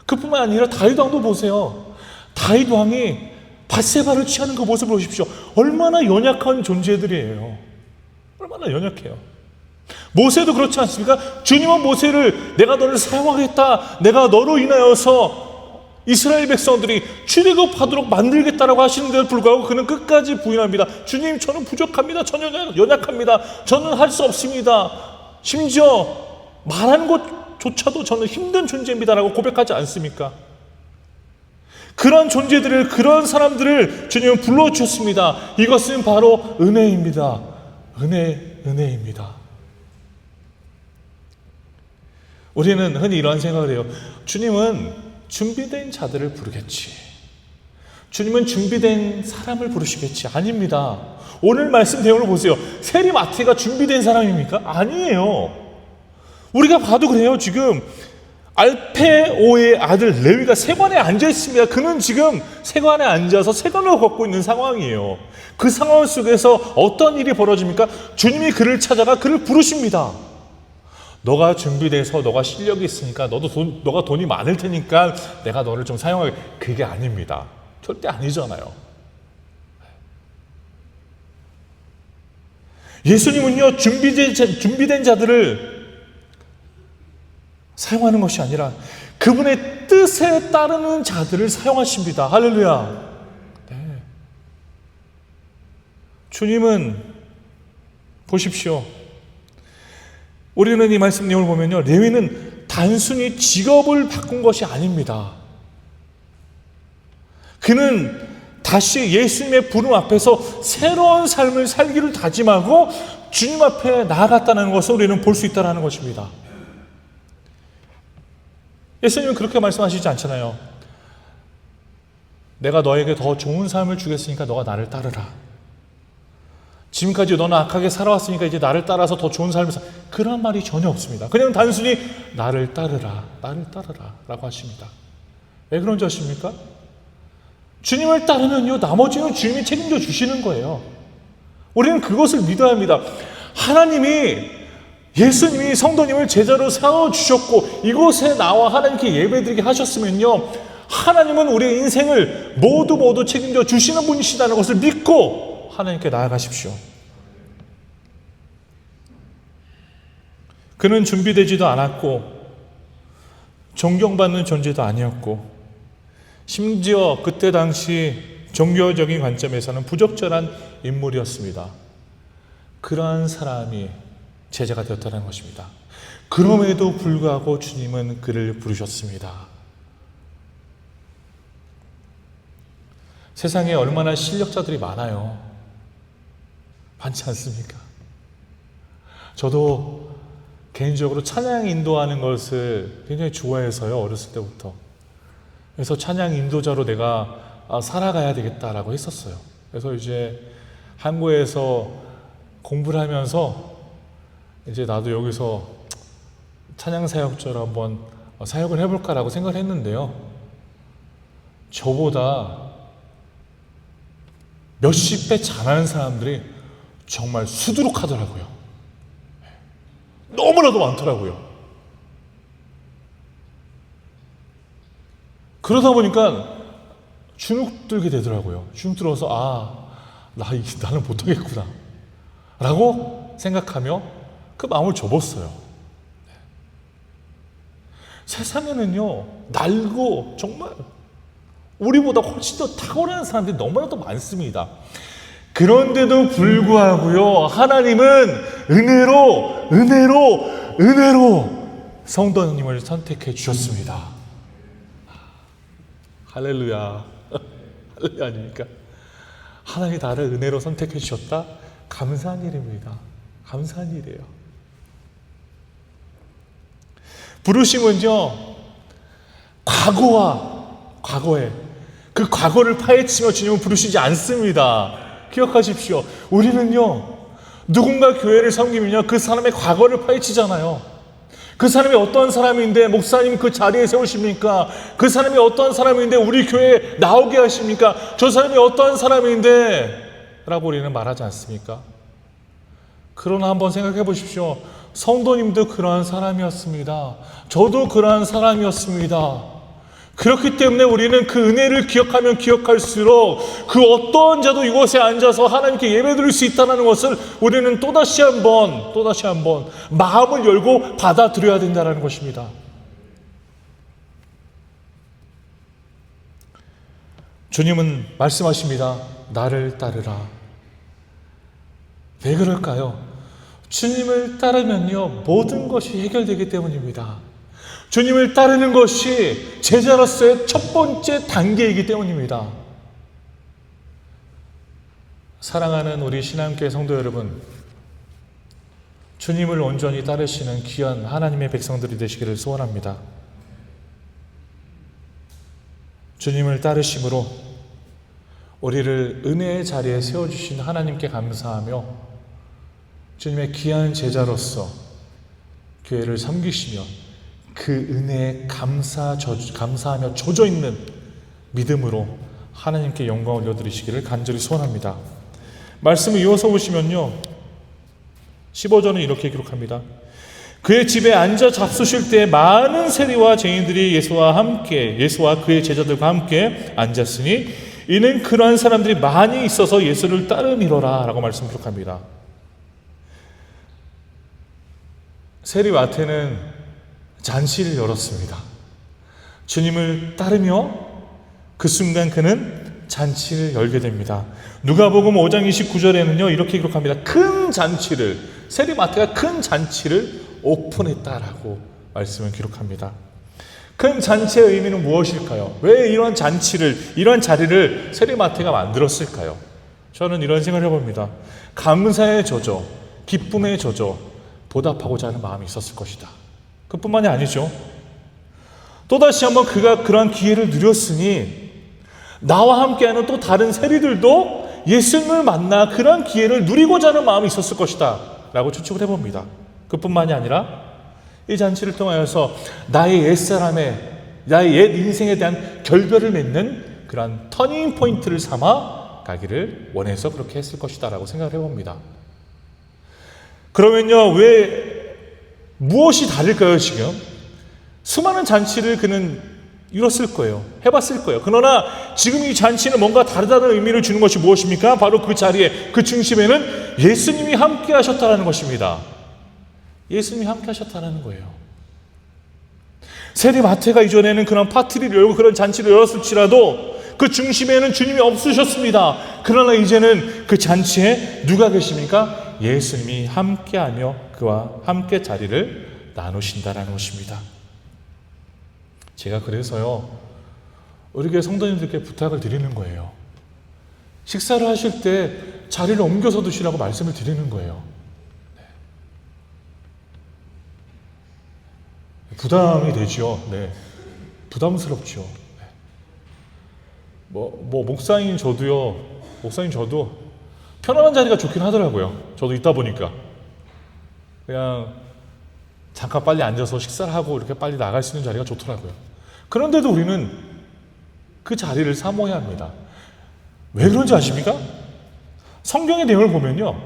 그뿐만 아니라 다윗 왕도 보세요. 다윗 왕이 밧세바를 취하는 그 모습을 보십시오. 얼마나 연약한 존재들이에요. 얼마나 연약해요. 모세도 그렇지 않습니까? 주님은 모세를 내가 너를 사용하겠다, 내가 너로 인하여서 이스라엘 백성들이 출애굽하도록 만들겠다라고 하시는데도 불구하고 그는 끝까지 부인합니다. 주님, 저는 부족합니다. 저는 연약합니다. 저는 할 수 없습니다. 심지어 말하는 것조차도 저는 힘든 존재입니다라고 고백하지 않습니까? 그런 존재들을, 그런 사람들을 주님은 불러주셨습니다. 이것은 바로 은혜입니다. 은혜입니다. 우리는 흔히 이런 생각을 해요. 주님은 준비된 자들을 부르겠지. 주님은 준비된 사람을 부르시겠지. 아닙니다. 오늘 말씀 내용을 보세요. 세리마태가 준비된 사람입니까? 아니에요. 우리가 봐도 그래요. 지금 알페오의 아들 레위가 세관에 앉아 있습니다. 그는 지금 세관에 앉아서 세관을 걷고 있는 상황이에요. 그 상황 속에서 어떤 일이 벌어집니까? 주님이 그를 찾아가 그를 부르십니다. 너가 준비돼서 너가 실력이 있으니까 너가 돈이 많을 테니까 내가 너를 좀 사용하게. 그게 아닙니다. 절대 아니잖아요. 예수님은요, 준비된 자들을 사용하는 것이 아니라 그분의 뜻에 따르는 자들을 사용하십니다. 할렐루야. 네. 주님은 보십시오. 우리는 이 말씀 내용을 보면요, 레위는 단순히 직업을 바꾼 것이 아닙니다. 그는 다시 예수님의 부름 앞에서 새로운 삶을 살기를 다짐하고 주님 앞에 나아갔다는 것을 우리는 볼 수 있다는 것입니다. 예수님은 그렇게 말씀하시지 않잖아요. 내가 너에게 더 좋은 삶을 주겠으니까 너가 나를 따르라. 지금까지 너는 악하게 살아왔으니까 이제 나를 따라서 더 좋은 삶을 그런 말이 전혀 없습니다. 그냥 단순히 나를 따르라 라고 하십니다. 왜 그런지 아십니까? 주님을 따르면요, 나머지는 주님이 책임져 주시는 거예요. 우리는 그것을 믿어야 합니다. 예수님이 성도님을 제자로 세워주셨고 이곳에 나와 하나님께 예배드리게 하셨으면요, 하나님은 우리의 인생을 모두 책임져 주시는 분이시다는 것을 믿고 하나님께 나아가십시오. 그는 준비되지도 않았고 존경받는 존재도 아니었고 심지어 그때 당시 종교적인 관점에서는 부적절한 인물이었습니다. 그러한 사람이 제자가 되었다는 것입니다. 그럼에도 불구하고 주님은 그를 부르셨습니다. 세상에 얼마나 실력자들이 많아요. 많지 않습니까? 저도 개인적으로 찬양 인도하는 것을 굉장히 좋아해서요, 어렸을 때부터. 그래서 찬양 인도자로 내가 살아가야 되겠다라고 했었어요. 그래서 이제 한국에서 공부를 하면서 이제 나도 여기서 찬양 사역자로 한번 사역을 해볼까라고 생각을 했는데요. 저보다 몇십 배 잘하는 사람들이 정말 수두룩하더라고요. 너무나도 많더라고요. 그러다 보니까 주눅 들게 되더라고요. 주눅 들어서 나는 못하겠구나 라고 생각하며 그 마음을 접었어요. 세상에는요, 날고 정말 우리보다 훨씬 더 탁월한 사람들이 너무나도 많습니다. 그런데도 불구하고요, 하나님은 은혜로 성도님을 선택해 주셨습니다. 할렐루야. 할렐루야 아닙니까? 하나님이 나를 은혜로 선택해 주셨다? 감사한 일입니다. 감사한 일이에요. 부르심은요, 과거에 그 과거를 파헤치며 주님은 부르시지 않습니다. 기억하십시오. 우리는요, 누군가 교회를 섬기면요, 그 사람의 과거를 파헤치잖아요. 그 사람이 어떠한 사람인데 목사님 그 자리에 세우십니까? 그 사람이 어떠한 사람인데 우리 교회에 나오게 하십니까? 저 사람이 어떠한 사람인데 라고 우리는 말하지 않습니까? 그러나 한번 생각해 보십시오. 성도님도 그러한 사람이었습니다. 저도 그러한 사람이었습니다. 그렇기 때문에 우리는 그 은혜를 기억하면 기억할수록 그 어떠한 자도 이곳에 앉아서 하나님께 예배드릴 수 있다는 것을 우리는 또다시 한번 마음을 열고 받아들여야 된다는 것입니다. 주님은 말씀하십니다. 나를 따르라. 왜 그럴까요? 주님을 따르면요, 모든 것이 해결되기 때문입니다. 주님을 따르는 것이 제자로서의 첫 번째 단계이기 때문입니다. 사랑하는 우리 신앙교회 성도 여러분, 주님을 온전히 따르시는 귀한 하나님의 백성들이 되시기를 소원합니다. 주님을 따르심으로 우리를 은혜의 자리에 세워주신 하나님께 감사하며 주님의 귀한 제자로서 교회를 섬기시며 그 은혜에 감사하며 젖어있는 믿음으로 하나님께 영광 올려드리시기를 간절히 소원합니다. 말씀을 이어서 보시면요, 15절은 이렇게 기록합니다. 그의 집에 앉아 잡수실 때 많은 세리와 죄인들이 예수와 그의 제자들과 함께 앉았으니 이는 그러한 사람들이 많이 있어서 예수를 따르미로라 라고 말씀 기록합니다. 세리 마태는 잔치를 열었습니다. 주님을 따르며 그 순간 그는 잔치를 열게 됩니다. 누가복음 5장 29절에는요 이렇게 기록합니다. 큰 잔치를, 세리마태가 큰 잔치를 오픈했다라고 말씀을 기록합니다. 큰 잔치의 의미는 무엇일까요? 왜 이런 잔치를, 이런 자리를 세리마태가 만들었을까요? 저는 이런 생각을 해봅니다. 감사의 저조, 기쁨의 저조, 보답하고자 하는 마음이 있었을 것이다. 그뿐만이 아니죠. 또다시 한번 그가 그러한 기회를 누렸으니 나와 함께하는 또 다른 세리들도 예수님을 만나 그러한 기회를 누리고자 하는 마음이 있었을 것이다 라고 추측을 해봅니다. 그뿐만이 아니라 이 잔치를 통하여서 나의 옛 인생에 대한 결별을 맺는 그러한 터닝 포인트를 삼아 가기를 원해서 그렇게 했을 것이다 라고 생각을 해봅니다. 그러면요, 무엇이 다를까요, 지금? 수많은 잔치를 그는 이뤘을 거예요. 해봤을 거예요. 그러나 지금 이 잔치는 뭔가 다르다는 의미를 주는 것이 무엇입니까? 바로 그 자리에, 그 중심에는 예수님이 함께 하셨다는 것입니다. 예수님이 함께 하셨다는 거예요. 세리마태가 이전에는 그런 파티를 열고 그런 잔치를 열었을지라도 그 중심에는 주님이 없으셨습니다. 그러나 이제는 그 잔치에 누가 계십니까? 예수님이 함께하며 그와 함께 자리를 나누신다라는 것입니다. 제가 그래서요, 우리 교회 성도님들께 부탁을 드리는 거예요. 식사를 하실 때 자리를 옮겨서 드시라고 말씀을 드리는 거예요. 네. 부담이 되죠. 네. 부담스럽죠. 네. 목사님 저도 편안한 자리가 좋긴 하더라고요. 저도 있다 보니까. 그냥 잠깐 빨리 앉아서 식사를 하고 이렇게 빨리 나갈 수 있는 자리가 좋더라고요. 그런데도 우리는 그 자리를 사모해야 합니다. 왜 그런지 아십니까? 성경의 내용을 보면요,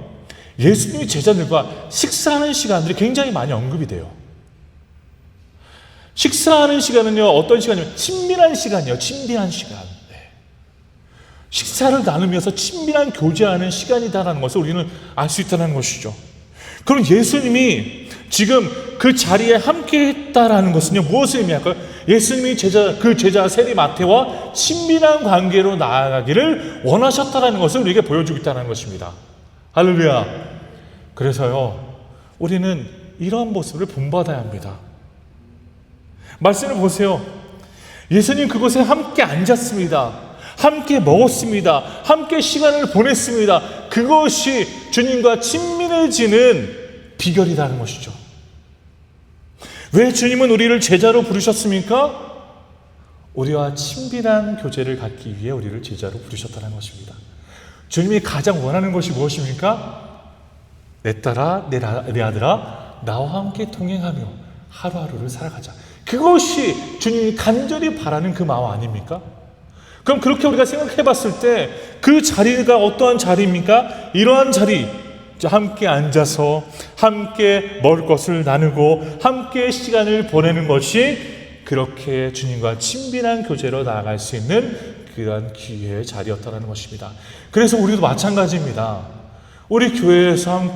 예수님이 제자들과 식사하는 시간들이 굉장히 많이 언급이 돼요. 식사하는 시간은요, 어떤 시간이냐면 친밀한 시간이에요. 친밀한 시간. 식사를 나누면서 친밀한 교제하는 시간이다라는 것을 우리는 알 수 있다는 것이죠. 그럼 예수님이 지금 그 자리에 함께 했다라는 것은요, 무엇을 의미할까요? 예수님이 그 제자 세리마태와 친밀한 관계로 나아가기를 원하셨다라는 것을 우리에게 보여주고 있다는 것입니다. 할렐루야. 그래서요, 우리는 이러한 모습을 본받아야 합니다. 말씀을 보세요. 예수님 그곳에 함께 앉았습니다. 함께 먹었습니다. 함께 시간을 보냈습니다. 그것이 주님과 친밀해지는 비결이라는 것이죠. 왜 주님은 우리를 제자로 부르셨습니까? 우리와 친밀한 교제를 갖기 위해 우리를 제자로 부르셨다는 것입니다. 주님이 가장 원하는 것이 무엇입니까? 내 딸아, 내 아들아, 나와 함께 동행하며 하루하루를 살아가자. 그것이 주님이 간절히 바라는 그 마음 아닙니까? 그럼 그렇게 우리가 생각해 봤을 때 그 자리가 어떠한 자리입니까? 이러한 자리, 함께 앉아서 함께 먹을 것을 나누고 함께 시간을 보내는 것이 그렇게 주님과 친밀한 교제로 나아갈 수 있는 그러한 기회의 자리였다는 것입니다. 그래서 우리도 마찬가지입니다. 우리 교회에서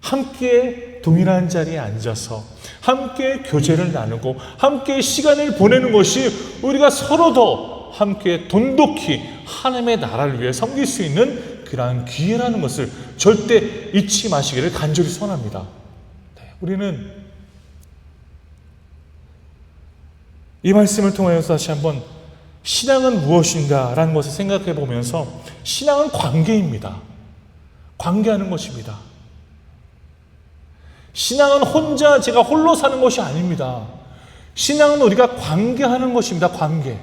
함께 동일한 자리에 앉아서 함께 교제를 나누고 함께 시간을 보내는 것이 우리가 서로 더 함께 돈독히 하나님의 나라를 위해 섬길 수 있는 그러한 기회라는 것을 절대 잊지 마시기를 간절히 소원합니다. 우리는 이 말씀을 통하여서 다시 한번 신앙은 무엇인가 라는 것을 생각해 보면서 신앙은 관계입니다. 관계하는 것입니다. 신앙은 제가 홀로 사는 것이 아닙니다. 신앙은 우리가 관계하는 것입니다. 관계.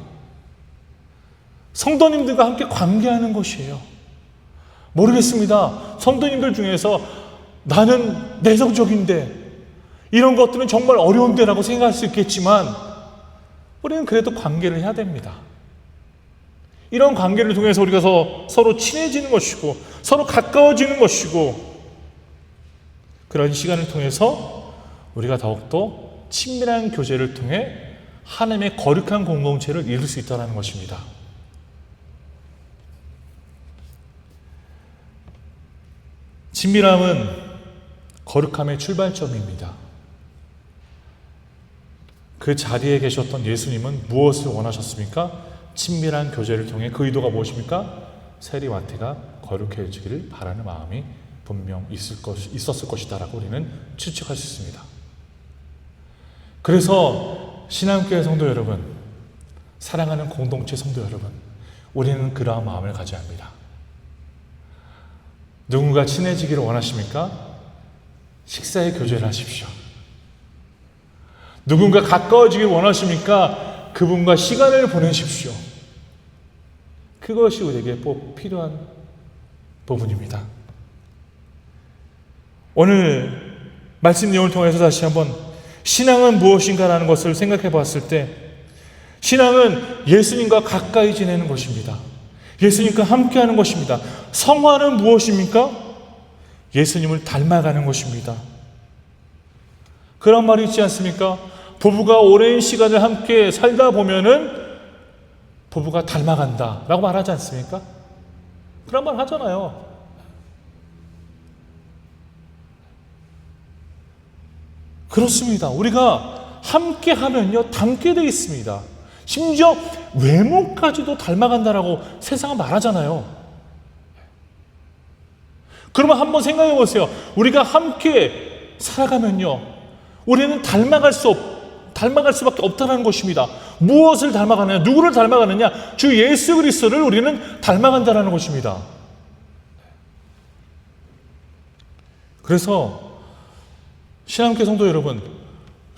성도님들과 함께 관계하는 것이에요. 모르겠습니다. 성도님들 중에서 나는 내성적인데 이런 것들은 정말 어려운데라고 생각할 수 있겠지만 우리는 그래도 관계를 해야 됩니다. 이런 관계를 통해서 우리가 서로 친해지는 것이고 서로 가까워지는 것이고 그런 시간을 통해서 우리가 더욱더 친밀한 교제를 통해 하나님의 거룩한 공동체를 이룰 수 있다는 것입니다. 친밀함은 거룩함의 출발점입니다. 그 자리에 계셨던 예수님은 무엇을 원하셨습니까? 친밀한 교제를 통해 그 의도가 무엇입니까? 세리마태가 거룩해지기를 바라는 마음이 분명 있었을 것이다라고 우리는 추측할 수 있습니다. 그래서 신앙교회 성도 여러분, 사랑하는 공동체 성도 여러분, 우리는 그러한 마음을 가져야 합니다. 누군가 친해지기를 원하십니까? 식사에 교제를 하십시오. 누군가 가까워지길 원하십니까? 그분과 시간을 보내십시오. 그것이 우리에게 꼭 필요한 부분입니다. 오늘 말씀 내용을 통해서 다시 한번 신앙은 무엇인가라는 것을 생각해 봤을 때 신앙은 예수님과 가까이 지내는 것입니다. 예수님과 함께하는 것입니다. 성화는 무엇입니까? 예수님을 닮아가는 것입니다. 그런 말이 있지 않습니까? 부부가 오랜 시간을 함께 살다 보면은 부부가 닮아간다 라고 말하지 않습니까? 그런 말 하잖아요. 그렇습니다. 우리가 함께 하면요 닮게 되어 있습니다. 심지어 외모까지도 닮아간다라고 세상은 말하잖아요. 그러면 한번 생각해 보세요. 우리가 함께 살아가면요 우리는 닮아갈 수밖에 없다는 것입니다. 무엇을 닮아가느냐, 누구를 닮아가느냐, 주 예수 그리스도를 우리는 닮아간다는 것입니다. 그래서 신앙교회 성도 여러분,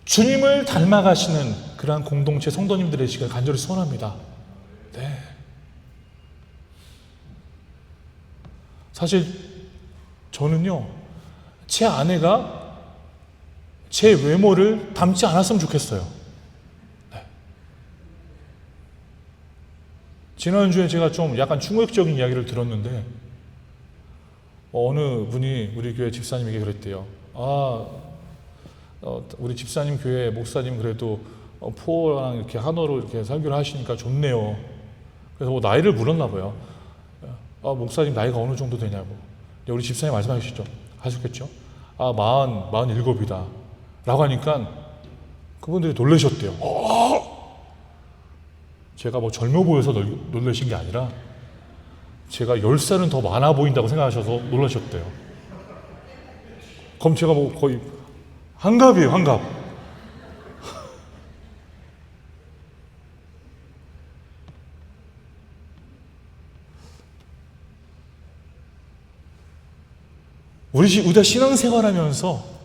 주님을 닮아가시는 그러한 공동체 성도님들의 시간을 간절히 소원합니다. 네. 사실 저는요 제 아내가 제 외모를 닮지 않았으면 좋겠어요. 네. 지난주에 제가 좀 약간 충격적인 이야기를 들었는데 어느 분이 우리 교회 집사님에게 그랬대요. 우리 집사님 교회 목사님 그래도 포랑 이렇게 한어로 이렇게 설교를 하시니까 좋네요. 그래서 뭐 나이를 물었나 봐요. 목사님 나이가 어느 정도 되냐고. 우리 집사님 하셨겠죠? 47이다. 라고 하니까 그분들이 놀라셨대요. 제가 뭐 젊어 보여서 놀라신 게 아니라 제가 10살은 더 많아 보인다고 생각하셔서 놀라셨대요. 그럼 제가 뭐 거의 환갑이에요, 환갑. 우리가 신앙생활하면서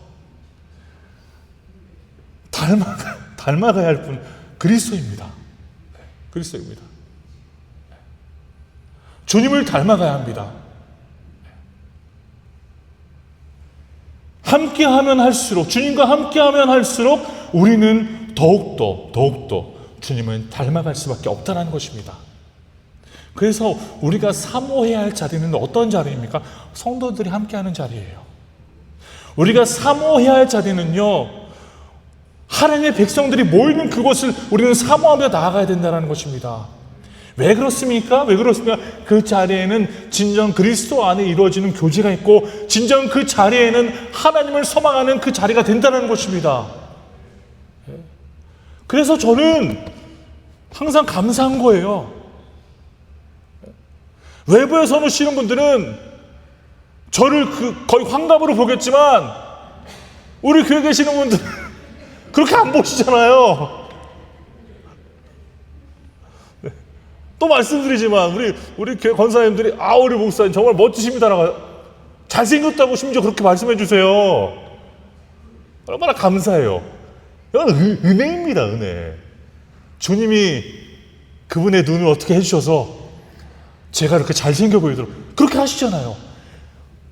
닮아가야 할 분 그리스도입니다. 그리스도입니다. 주님을 닮아가야 합니다. 함께하면 할수록, 주님과 함께하면 할수록 우리는 더욱더 주님을 닮아갈 수밖에 없다는 것입니다. 그래서 우리가 사모해야 할 자리는 어떤 자리입니까? 성도들이 함께하는 자리예요. 우리가 사모해야 할 자리는요, 하나님의 백성들이 모이는 그곳을 우리는 사모하며 나아가야 된다는 것입니다. 왜 그렇습니까? 그 자리에는 진정 그리스도 안에 이루어지는 교제가 있고, 진정 그 자리에는 하나님을 소망하는 그 자리가 된다는 것입니다. 그래서 저는 항상 감사한 거예요. 외부에서 오시는 분들은 저를 거의 환갑으로 보겠지만, 우리 교회 계시는 분들은 그렇게 안 보시잖아요. 또 말씀드리지만 우리 교회 권사님들이 우리 목사님 정말 멋지십니다라고, 잘생겼다고 심지어 그렇게 말씀해 주세요. 얼마나 감사해요. 이건 은혜입니다, 은혜. 주님이 그분의 눈을 어떻게 해주셔서 제가 이렇게 잘생겨 보이도록 그렇게 하시잖아요.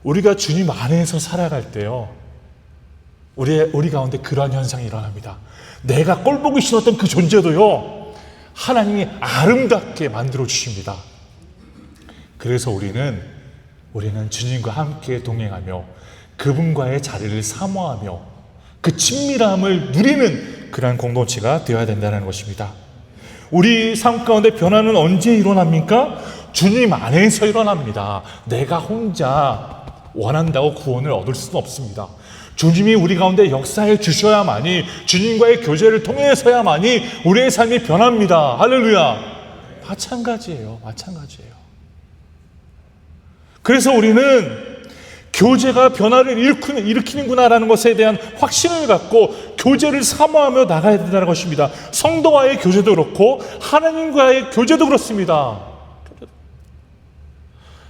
우리가 주님 안에서 살아갈 때요, 우리 가운데 그러한 현상이 일어납니다. 내가 꼴보기 싫었던 그 존재도요, 하나님이 아름답게 만들어 주십니다. 그래서 우리는 주님과 함께 동행하며 그분과의 자리를 사모하며 그 친밀함을 누리는 그러한 공동체가 되어야 된다는 것입니다. 우리 삶 가운데 변화는 언제 일어납니까? 주님 안에서 일어납니다. 내가 혼자 원한다고 구원을 얻을 수는 없습니다. 주님이 우리 가운데 역사해 주셔야만이, 주님과의 교제를 통해서야만이 우리의 삶이 변합니다. 할렐루야. 마찬가지예요. 그래서 우리는 교제가 변화를 일으키는구나라는 것에 대한 확신을 갖고 교제를 사모하며 나가야 된다는 것입니다. 성도와의 교제도 그렇고 하나님과의 교제도 그렇습니다.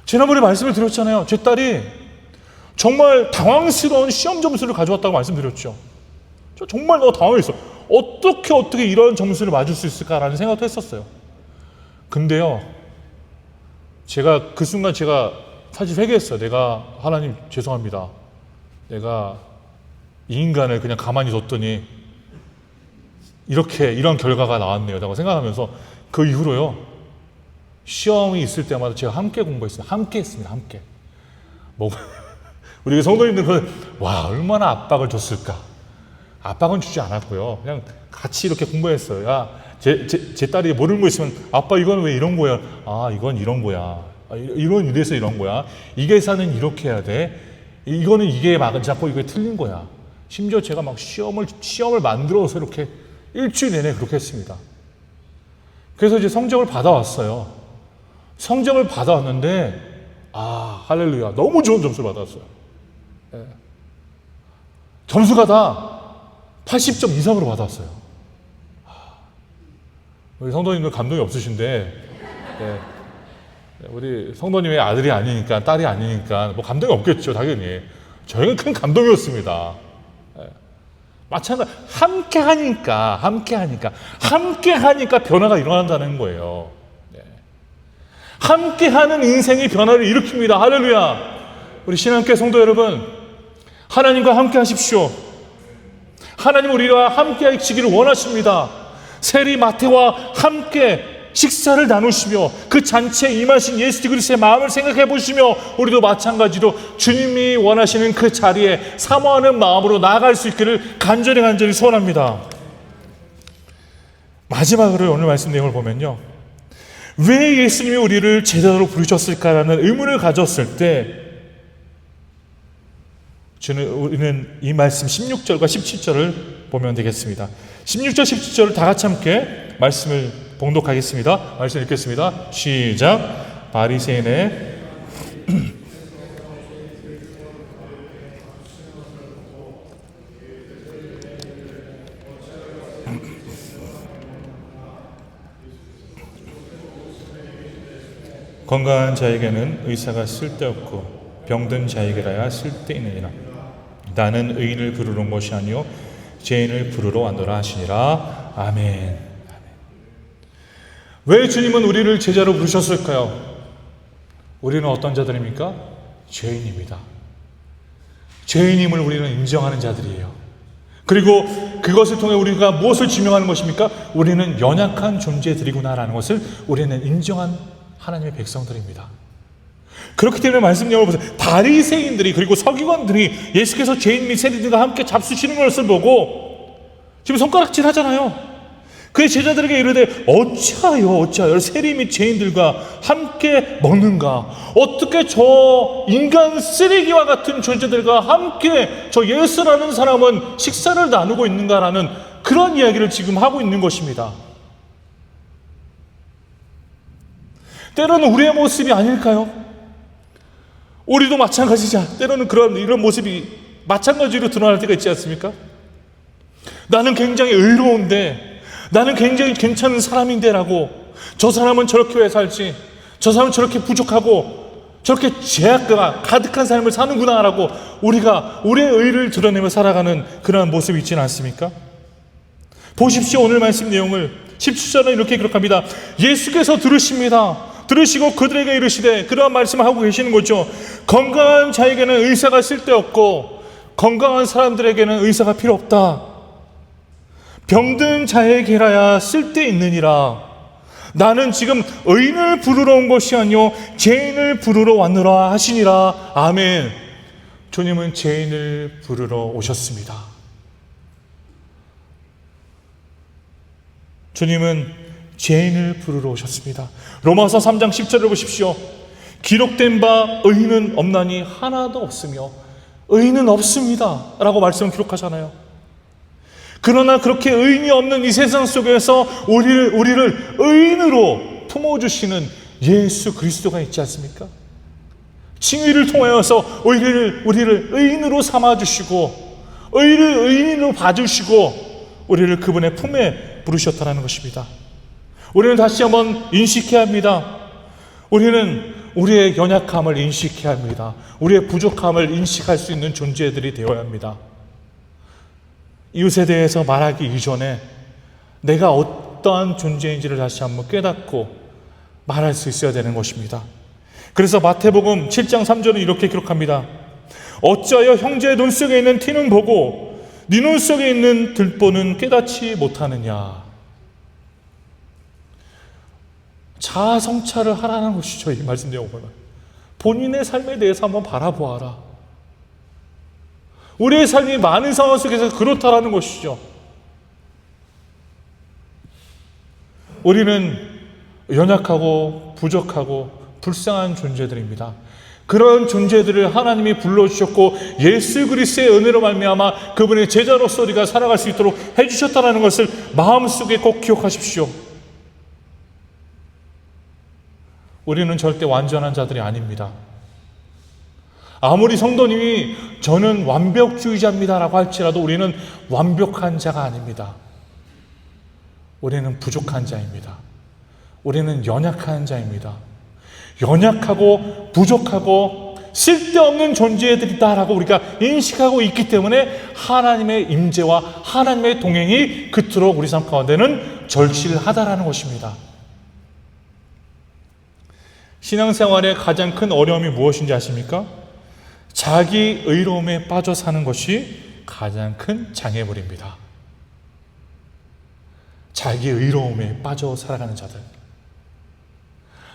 지난번에 말씀을 드렸잖아요. 제 딸이 정말 당황스러운 시험 점수를 가져왔다고 말씀드렸죠. 저 정말 너무 당황했어요. 어떻게 이런 점수를 맞을 수 있을까라는 생각도 했었어요. 근데요, 그 순간 제가 사실 회개했어요. 내가, 하나님 죄송합니다. 내가 이 인간을 그냥 가만히 뒀더니 이런 결과가 나왔네요 라고 생각하면서, 그 이후로요, 시험이 있을 때마다 제가 함께 공부했습니다. 함께 했습니다. 우리 성도님들은 얼마나 압박을 줬을까. 압박은 주지 않았고요, 그냥 같이 이렇게 공부했어요. 제 딸이 모르는 거 있으면, 아빠 이건 왜 이런 거야? 이건 이런 거야. 이래서 이런 거야. 이 계산은 이렇게 해야 돼. 이거는 이게 맞지 않고 이게 틀린 거야. 심지어 제가 막 시험을 만들어서 이렇게 일주일 내내 그렇게 했습니다. 그래서 이제 성적을 받아왔어요. 성적을 받아왔는데, 할렐루야, 너무 좋은 점수를 받았어요. 점수가 다 80점 이상으로 받았어요. 우리 성도님들 감동이 없으신데, 우리 성도님의 아들이 아니니까, 딸이 아니니까 뭐 감동이 없겠죠, 당연히. 저희는 큰 감동이었습니다. 마찬가지, 함께 하니까 변화가 일어난다는 거예요. 함께 하는 인생이 변화를 일으킵니다. 할렐루야. 우리 신앙교회 성도 여러분, 하나님과 함께 하십시오. 하나님 우리와 함께 하시기를 원하십니다. 세리 마태와 함께 식사를 나누시며 그 잔치에 임하신 예수 그리스도의 마음을 생각해 보시며, 우리도 마찬가지로 주님이 원하시는 그 자리에 사모하는 마음으로 나아갈 수 있기를 간절히 소원합니다. 마지막으로 오늘 말씀 내용을 보면요, 왜 예수님이 우리를 제자로 부르셨을까라는 의문을 가졌을 때, 우리는 이 말씀 16절과 17절을 보면 되겠습니다. 16절 17절을 다 같이 함께 말씀을 봉독하겠습니다. 말씀 읽겠습니다. 시작. 바리새인의 건강한 자에게는 의사가 쓸데없고 병든 자에게라야 쓸데있느니라. 나는 의인을 부르러 온 것이 아니요 죄인을 부르러 왔노라 하시니라. 아멘. 왜 주님은 우리를 제자로 부르셨을까요? 우리는 어떤 자들입니까? 죄인입니다. 죄인임을 우리는 인정하는 자들이에요. 그리고 그것을 통해 우리가 무엇을 증명하는 것입니까? 우리는 연약한 존재들이구나라는 것을 우리는 인정한 하나님의 백성들입니다. 그렇기 때문에 말씀 내용을 보세요. 바리새인들이 그리고 서기관들이 예수께서 죄인 및 세리들과 함께 잡수시는 것을 보고 지금 손가락질 하잖아요. 그의 제자들에게 이르되 어찌하여 세리 및 죄인들과 함께 먹는가? 어떻게 저 인간 쓰레기와 같은 존재들과 함께 저 예수라는 사람은 식사를 나누고 있는가라는 그런 이야기를 지금 하고 있는 것입니다. 때로는 우리의 모습이 아닐까요? 우리도 마찬가지자. 때로는 이런 모습이 마찬가지로 드러날 때가 있지 않습니까? 나는 굉장히 의로운데, 나는 굉장히 괜찮은 사람인데 라고, 저 사람은 저렇게 왜 살지, 저 사람은 저렇게 부족하고 저렇게 죄악과 가득한 삶을 사는구나 라고 우리가 우리의 의를 드러내며 살아가는 그러한 모습이 있지는 않습니까? 보십시오. 오늘 말씀 내용을 17절에 이렇게 기록합니다. 예수께서 들으시고 그들에게 이르시되, 그러한 말씀을 하고 계시는 거죠. 건강한 자에게는 의사가 쓸데없고 건강한 사람들에게는 의사가 필요 없다. 병든 자에게라야 쓸데있느니라. 나는 지금 의인을 부르러 온 것이 아니요 죄인을 부르러 왔노라 하시니라. 아멘. 주님은 죄인을 부르러 오셨습니다. 주님은 죄인을 부르러 오셨습니다. 로마서 3장 10절을 보십시오. 기록된 바 의인은 없나니 하나도 없으며 의인은 없습니다 라고 말씀을 기록하잖아요. 그러나 그렇게 의인이 없는 이 세상 속에서 우리를 의인으로 품어주시는 예수 그리스도가 있지 않습니까? 칭의를 통하여서 우리를 의인으로 삼아주시고 의인으로 봐주시고 우리를 그분의 품에 부르셨다는 것입니다. 우리는 다시 한번 인식해야 합니다. 우리는 우리의 연약함을 인식해야 합니다. 우리의 부족함을 인식할 수 있는 존재들이 되어야 합니다. 이웃에 대해서 말하기 이전에 내가 어떠한 존재인지를 다시 한번 깨닫고 말할 수 있어야 되는 것입니다. 그래서 마태복음 7장 3절은 이렇게 기록합니다. 어찌하여 형제의 눈 속에 있는 티는 보고 네 눈 속에 있는 들보는 깨닫지 못하느냐. 자아 성찰을 하라는 것이죠. 이 말씀 내용을 보면 본인의 삶에 대해서 한번 바라보아라. 우리의 삶이 많은 상황 속에서 그렇다라는 것이죠. 우리는 연약하고 부족하고 불쌍한 존재들입니다. 그런 존재들을 하나님이 불러주셨고 예수 그리스도의 은혜로 말미암아 그분의 제자로서 우리가 살아갈 수 있도록 해주셨다는 것을 마음속에 꼭 기억하십시오. 우리는 절대 완전한 자들이 아닙니다. 아무리 성도님이 저는 완벽주의자입니다라고 할지라도 우리는 완벽한 자가 아닙니다. 우리는 부족한 자입니다. 우리는 연약한 자입니다. 연약하고 부족하고 쓸데없는 존재들이다라고 우리가 인식하고 있기 때문에 하나님의 임재와 하나님의 동행이 그토록 우리 삶 가운데는 절실하다라는 것입니다. 신앙생활의 가장 큰 어려움이 무엇인지 아십니까? 자기 의로움에 빠져 사는 것이 가장 큰 장애물입니다. 자기 의로움에 빠져 살아가는 자들.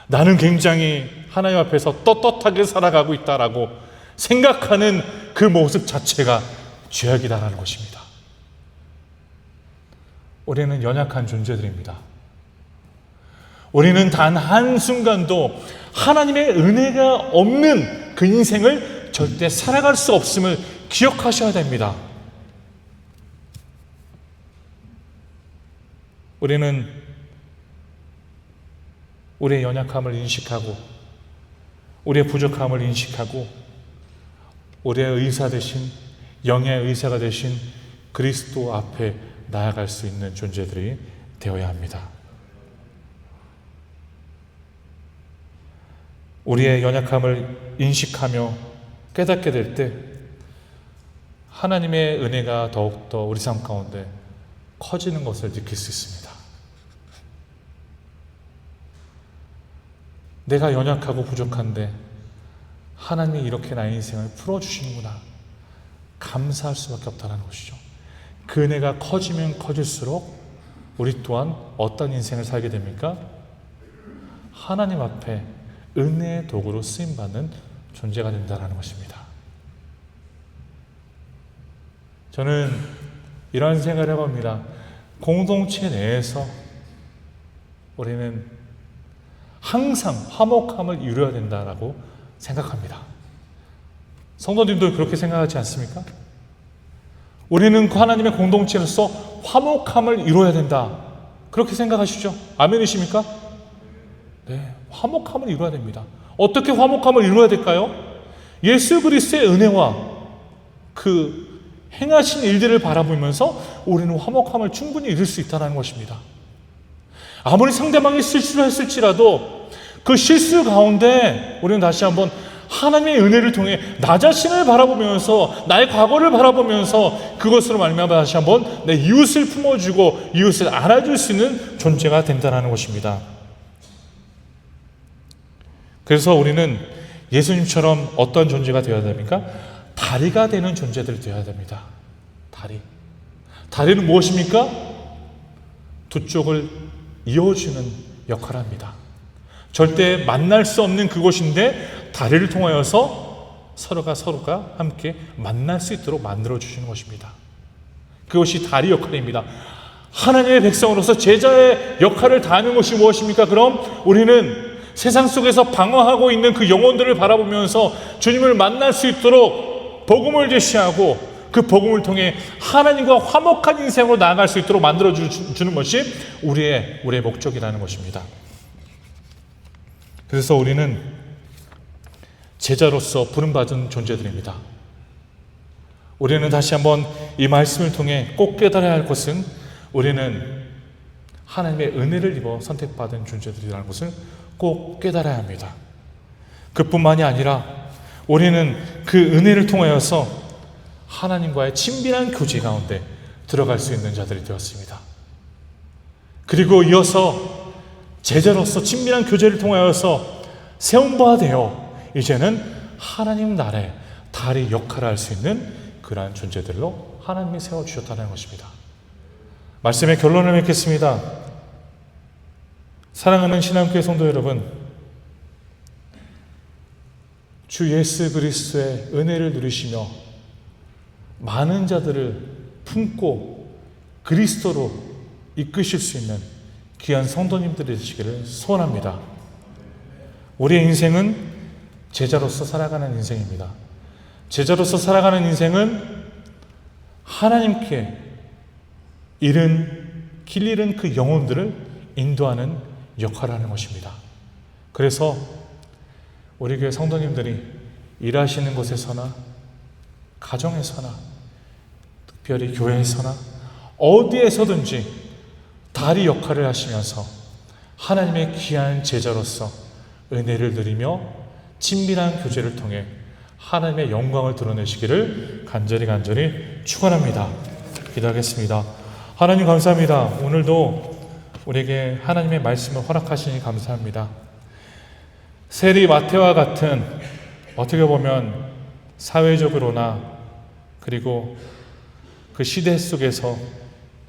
나는 굉장히 하나님 앞에서 떳떳하게 살아가고 있다라고 생각하는 그 모습 자체가 죄악이다라는 것입니다. 우리는 연약한 존재들입니다. 우리는 단 한순간도 하나님의 은혜가 없는 그 인생을 절대 살아갈 수 없음을 기억하셔야 됩니다. 우리는 우리의 연약함을 인식하고 우리의 부족함을 인식하고 우리의 의사 되신 영의 의사가 되신 그리스도 앞에 나아갈 수 있는 존재들이 되어야 합니다. 우리의 연약함을 인식하며 깨닫게 될 때 하나님의 은혜가 더욱더 우리 삶 가운데 커지는 것을 느낄 수 있습니다. 내가 연약하고 부족한데 하나님이 이렇게 나의 인생을 풀어주시는구나. 감사할 수밖에 없다는 것이죠. 그 은혜가 커지면 커질수록 우리 또한 어떤 인생을 살게 됩니까? 하나님 앞에 은혜의 도구로 쓰임받는 존재가 된다는 것입니다. 저는 이런 생각을 해봅니다. 공동체 내에서 우리는 항상 화목함을 이루어야 된다라고 생각합니다. 성도님도 그렇게 생각하지 않습니까? 우리는 그 하나님의 공동체로서 화목함을 이루어야 된다. 그렇게 생각하시죠? 아멘이십니까? 네, 화목함을 이루어야 됩니다. 어떻게 화목함을 이루어야 될까요? 예수 그리스도의 은혜와 그 행하신 일들을 바라보면서 우리는 화목함을 충분히 이룰 수 있다는 것입니다. 아무리 상대방이 실수를 했을지라도 그 실수 가운데 우리는 다시 한번 하나님의 은혜를 통해 나 자신을 바라보면서 나의 과거를 바라보면서 그것으로 말미암아 다시 한번 내 이웃을 품어주고 이웃을 알아줄 수 있는 존재가 된다는 것입니다. 그래서 우리는 예수님처럼 어떤 존재가 되어야 됩니까? 다리가 되는 존재들이 되어야 됩니다. 다리는 무엇입니까? 두 쪽을 이어주는 역할을 합니다. 절대 만날 수 없는 그곳인데 다리를 통하여서 서로가 함께 만날 수 있도록 만들어주시는 것입니다. 그것이 다리 역할입니다. 하나님의 백성으로서 제자의 역할을 다하는 것이 무엇입니까? 그럼 우리는 세상 속에서 방황하고 있는 그 영혼들을 바라보면서 주님을 만날 수 있도록 복음을 제시하고 그 복음을 통해 하나님과 화목한 인생으로 나아갈 수 있도록 만들어주는 것이 우리의 목적이라는 것입니다. 그래서 우리는 제자로서 부름받은 존재들입니다. 우리는 다시 한번 이 말씀을 통해 꼭 깨달아야 할 것은 우리는 하나님의 은혜를 입어 선택받은 존재들이라는 것을 꼭 깨달아야 합니다. 그뿐만이 아니라 우리는 그 은혜를 통하여서 하나님과의 친밀한 교제 가운데 들어갈 수 있는 자들이 되었습니다. 그리고 이어서 제자로서 친밀한 교제를 통하여서 세움바 되어 이제는 하나님 나라의 다리 역할을 할 수 있는 그러한 존재들로 하나님이 세워주셨다는 것입니다. 말씀의 결론을 맺겠습니다. 사랑하는 신앙교회 성도 여러분, 주 예수 그리스도의 은혜를 누리시며 많은 자들을 품고 그리스도로 이끄실 수 있는 귀한 성도님들이 되시기를 소원합니다. 우리의 인생은 제자로서 살아가는 인생입니다. 제자로서 살아가는 인생은 하나님께 길 잃은 그 영혼들을 인도하는 역할을 하는 것입니다. 그래서 우리 교회 성도님들이 일하시는 곳에서나 가정에서나 특별히 교회에서나 어디에서든지 다리 역할을 하시면서 하나님의 귀한 제자로서 은혜를 누리며 친밀한 교제를 통해 하나님의 영광을 드러내시기를 간절히 축원합니다. 기도하겠습니다. 하나님 감사합니다. 오늘도 우리에게 하나님의 말씀을 허락하시니 감사합니다. 세리 마태와 같은 어떻게 보면 사회적으로나 그리고 그 시대 속에서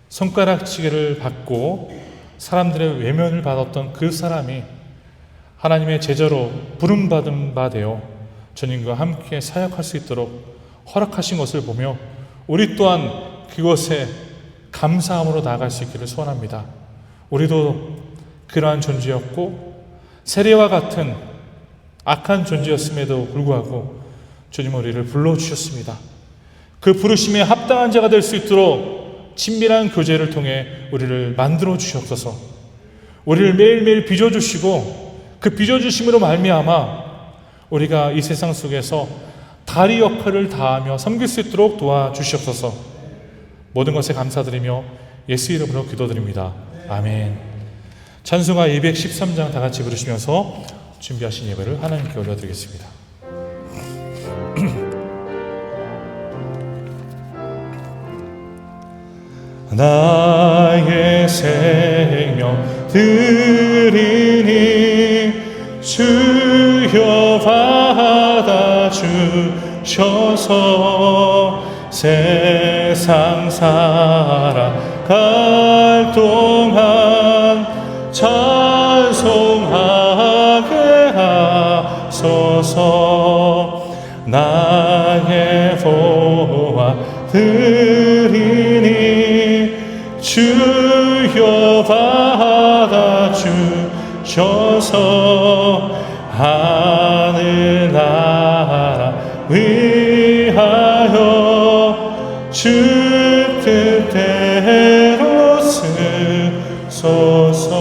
손가락치기를 받고 사람들의 외면을 받았던 그 사람이 하나님의 제자로 부름받은 바 되어 주님과 함께 사역할 수 있도록 허락하신 것을 보며 우리 또한 그것에 감사함으로 나아갈 수 있기를 소원합니다. 우리도 그러한 존재였고 세리와 같은 악한 존재였음에도 불구하고 주님 우리를 불러주셨습니다. 그 부르심에 합당한 자가 될 수 있도록 친밀한 교제를 통해 우리를 만들어 주셨소서. 우리를 매일매일 빚어주시고 그 빚어주심으로 말미암아 우리가 이 세상 속에서 다리 역할을 다하며 섬길 수 있도록 도와주시옵소서. 모든 것에 감사드리며 예수 이름으로 기도드립니다. 아멘. 찬송가 213장 다 같이 부르시면서 준비하신 예배를 하나님께 올려드리겠습니다. 나의 생명 드리니 주여 받아주셔서 세상 살아갈 동안 찬송하게 하소서. 나의 보화 드리니 주여 받아주셔서 하늘나라 위하여 주 뜻대로 쓰소서.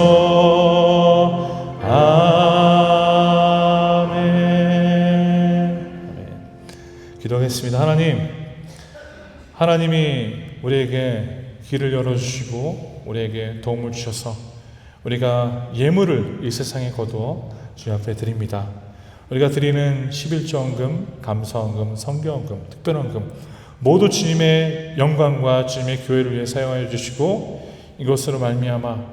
기도하겠습니다. 하나님이 우리에게 길을 열어주시고 우리에게 도움을 주셔서 우리가 예물을 이 세상에 거두어 주 앞에 드립니다. 우리가 드리는 11조헌금, 감사헌금, 성교헌금, 특별헌금 모두 주님의 영광과 주님의 교회를 위해 사용하여 주시고 이것으로 말미암아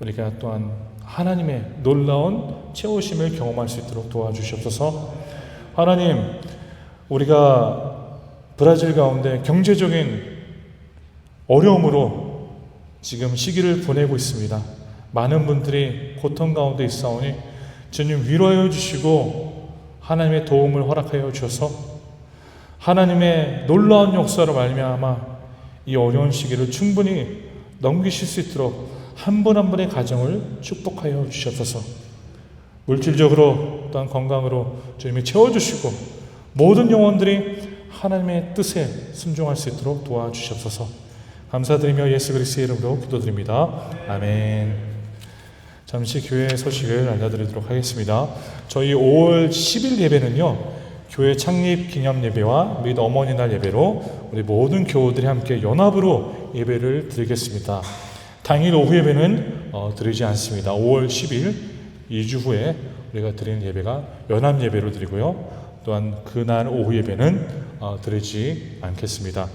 우리가 또한 하나님의 놀라운 채우심을 경험할 수 있도록 도와주시옵소서. 하나님, 우리가 브라질 가운데 경제적인 어려움으로 지금 시기를 보내고 있습니다. 많은 분들이 고통 가운데 있사오니 주님 위로하여 주시고 하나님의 도움을 허락하여 주셔서 하나님의 놀라운 역사로 말미암아 이 어려운 시기를 충분히 넘기실 수 있도록 한 분 한 분의 가정을 축복하여 주시옵소서. 물질적으로 또한 건강으로 주님이 채워주시고 모든 영혼들이 하나님의 뜻에 순종할 수 있도록 도와주시옵소서. 감사드리며 예수 그리스도의 이름으로 기도드립니다. 아멘. 잠시 교회 소식을 알려드리도록 하겠습니다. 저희 5월 10일 예배는요, 교회 창립 기념 예배와 및 어머니날 예배로 우리 모든 교우들이 함께 연합으로 예배를 드리겠습니다. 당일 오후 예배는 드리지 않습니다. 5월 10일 2주 후에 우리가 드리는 예배가 연합 예배로 드리고요. 또한 그날 오후 예배는 드리지 않겠습니다.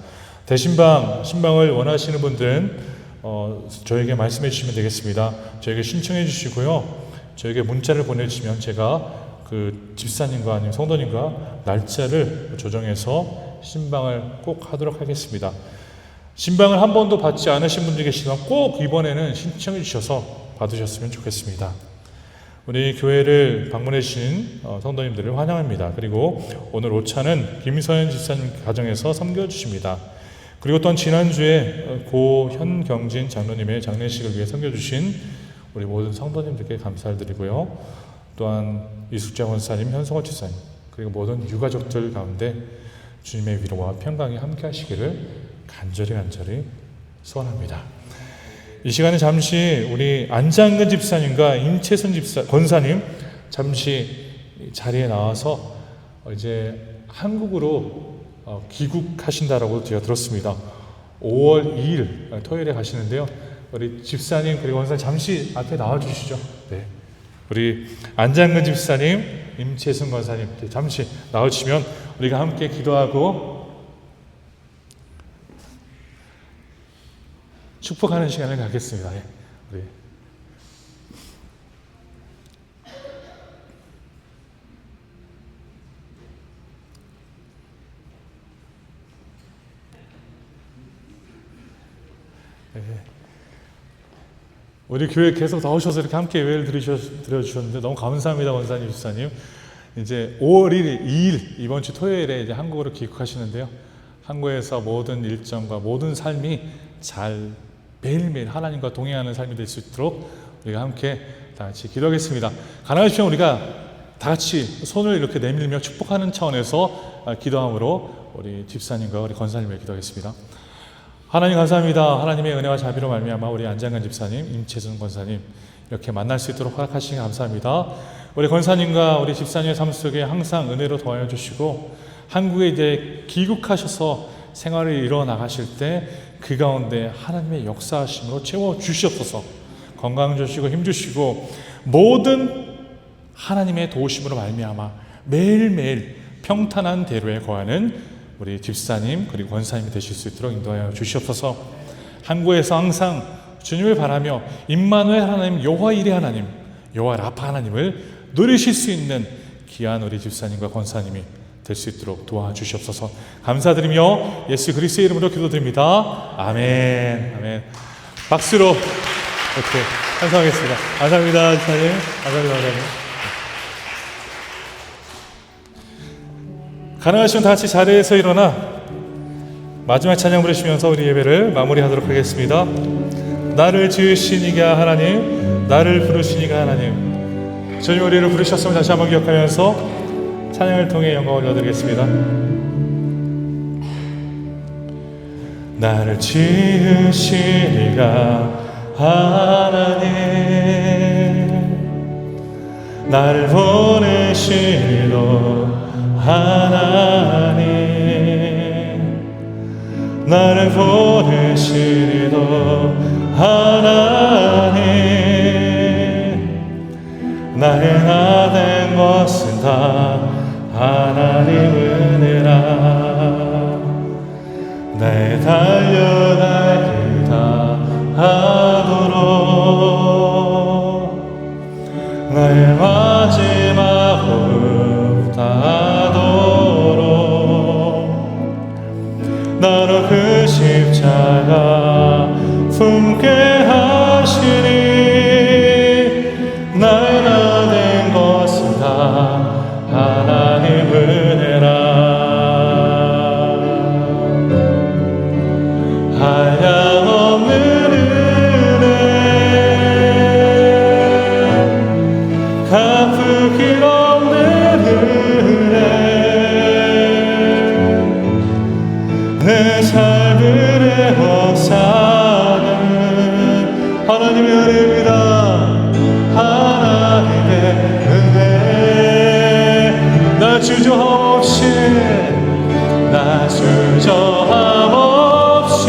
신방을 원하시는 분들은 저에게 말씀해 주시면 되겠습니다. 저에게 신청해 주시고요. 저에게 문자를 보내주시면 제가 그 집사님과 아니면 성도님과 날짜를 조정해서 신방을 꼭 하도록 하겠습니다. 신방을 한 번도 받지 않으신 분들이 계시지만 꼭 이번에는 신청해 주셔서 받으셨으면 좋겠습니다. 우리 교회를 방문해 주신 성도님들을 환영합니다. 그리고 오늘 오차는 김서연 집사님 가정에서 섬겨주십니다. 그리고 또한 지난주에 고 현경진 장로님의 장례식을 위해 섬겨주신 우리 모든 성도님들께 감사를 드리고요. 또한 이숙자 권사님, 현성호 집사님, 그리고 모든 유가족들 가운데 주님의 위로와 평강이 함께 하시기를 간절히 소원합니다. 이 시간에 잠시 우리 안장근 집사님과 임채선 권사님 잠시 자리에 나와서 이제 한국으로 귀국하신다라고 제가 들었습니다. 5월 2일 토요일에 가시는데요. 우리 집사님 그리고 권사님 잠시 앞에 나와 주시죠. 네. 우리 안장근 집사님, 임채선 권사님 잠시 나와 주시면 우리가 함께 기도하고 축복하는 시간을 갖겠습니다. 우리 우리 교회 계속 나오셔서 이렇게 함께 예배를 드려주셨는데 너무 감사합니다, 원사님, 집사님. 이제 5월 2일 이번 주 토요일에 이제 한국으로 귀국하시는데요. 한국에서 모든 일정과 모든 삶이 잘 매일매일 하나님과 동행하는 삶이 될 수 있도록 우리가 함께 다 같이 기도하겠습니다. 가능하시면 우리가 다 같이 손을 이렇게 내밀며 축복하는 차원에서 기도함으로 우리 집사님과 우리 권사님을 기도하겠습니다. 하나님 감사합니다. 하나님의 은혜와 자비로 말미암아 우리 안장근 집사님, 임채준 권사님 이렇게 만날 수 있도록 허락하시니 감사합니다. 우리 권사님과 우리 집사님의 삶 속에 항상 은혜로 도와여 주시고 한국에 이제 귀국하셔서 생활을 이루어 나가실 때 그 가운데 하나님의 역사하심으로 채워 주시옵소서. 건강 주시고 힘 주시고 모든 하나님의 도우심으로 말미암아 매일매일 평탄한 대로에 거하는 우리 집사님 그리고 권사님이 되실 수 있도록 인도하여 주시옵소서. 항구에서 항상 주님을 바라며 임마누엘 하나님, 여호와 이레 하나님, 여호와 라파 하나님을 누리실 수 있는 귀한 우리 집사님과 권사님이 될 수 있도록 도와주시옵소서. 감사드리며 예수 그리스도의 이름으로 기도드립니다. 아멘. 아멘. 박수로 이렇게 찬송하겠습니다. 감사합니다, 집사님. 감사합니다, 감사합니다. 가능하시면 다 같이 자리에서 일어나 마지막 찬양 부르시면서 우리 예배를 마무리하도록 하겠습니다. 나를 지으신 이가 하나님, 나를 부르신 이가 하나님, 주님 우리를 부르셨음을 다시 한번 기억하면서 찬양을 통해 영광을 올려드리겠습니다. 나를 지으신 이가 하나님, 나를 보내신 이도 하나님, 나를 보내신 이도 하나님, 나의 나 된 것은 다 하나님 은혜라. 나의 달려갈 길 다하도록, 나의 마지막 호흡 다하도록, 나로 그 십자가 품게 하시니, 나의 나 된 것은 다 하나님 은혜라. 한량없는 은혜, 갚을 길 없는 은혜, 내 삶을 애워사는 하나님의 은혜입니다. 하나님의 은혜, 나 주저함 없이, 나 주저함 없이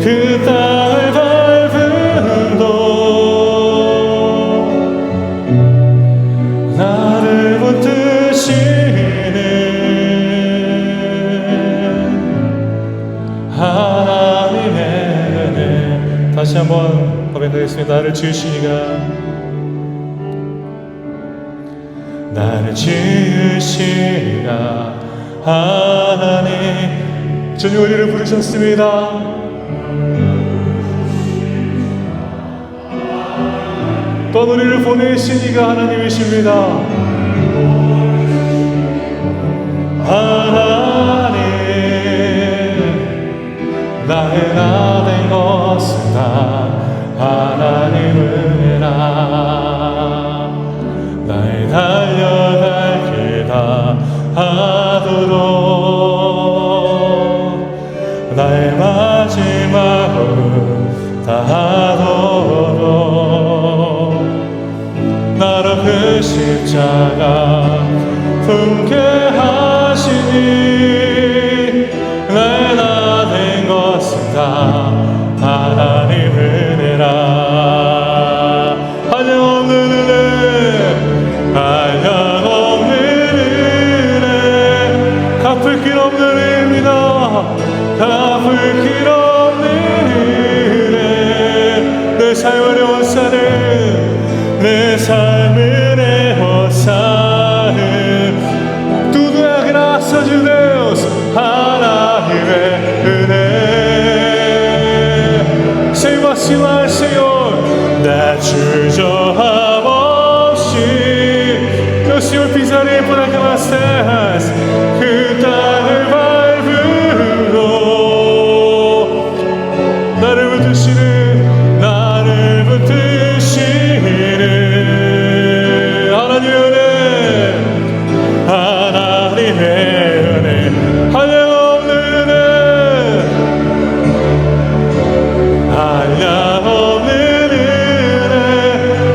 그 땅을 밟음도 나를 붙드시는 하나님의 은혜. 다시 한번 고백하겠습니다. 나를 지으시니가, 나를 지으시니가 하나님, 주님 우리를 부르셨습니다. 또 우리를 보내시니가 하나님이십니다. 하나님, 나의 나 된 것은 다 하나님 은혜라. 나의 달려갈 길 다하도록, 나의 마지막 호흡 다하도록, 나로 그 십자가 품게 하시니, 나의 나 된 것은 다 하나님 은혜라. 한량없는 은혜, 한량없는 은혜, 갚을 길 없는 은혜입니다. 갚을 길 없는 은혜, 내 삶을 애워싸는, 내 삶을 애워싸는 tudo é graça de Deus, 하나님의 은혜. sem vacilar, Senhor, 나 주저함 없이, meu Senhor, pisarei por aquelas terras, 그 땅을 밟으러 나를 붙드시는, 나를 붙드시는 하나님의 은혜, 하나님의 은혜, 한량없는 은혜, 한량없는 은혜,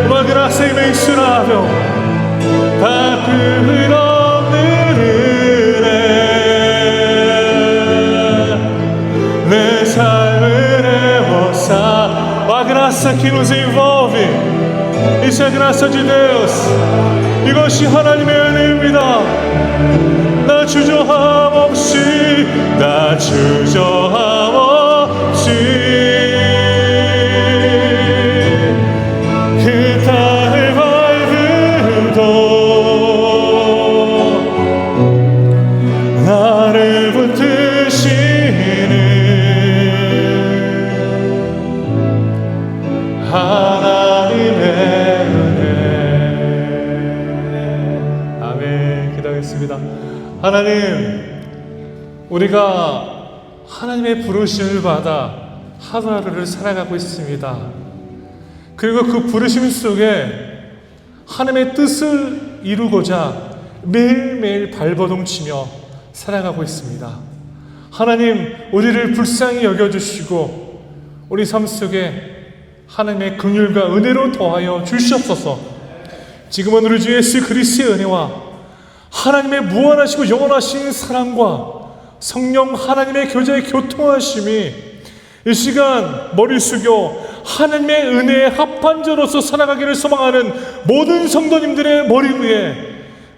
uma graça imensurável, 갚을 없는 은혜, 내 삶을 애워싸. A graça que nos envolve, isso é graça de Deus. 이것이 하나님의 은혜입니다. 나 주저함 없이, 나 주저함없이 그 땅을 밟음도 나를 붙드시는 하나님의 은혜. 아멘. 기도하겠습니다. 하나님, 우리가 하나님의 부르심을 받아 하루하루를 살아가고 있습니다. 그리고 그 부르심 속에 하나님의 뜻을 이루고자 매일매일 발버둥치며 살아가고 있습니다. 하나님, 우리를 불쌍히 여겨주시고 우리 삶 속에 하나님의 긍휼과 은혜로 더하여 주시옵소서. 지금은 우리 주 예수 그리스도의 은혜와 하나님의 무한하시고 영원하신 사랑과 성령 하나님의 교제의 교통하심이 이 시간 머리 숙여 하나님의 은혜에 합한 자로서 살아가기를 소망하는 모든 성도님들의 머리 위에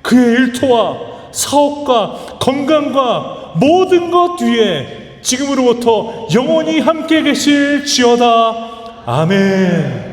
그의 일터와 사업과 건강과 모든 것 위에 지금으로부터 영원히 함께 계실지어다. 아멘.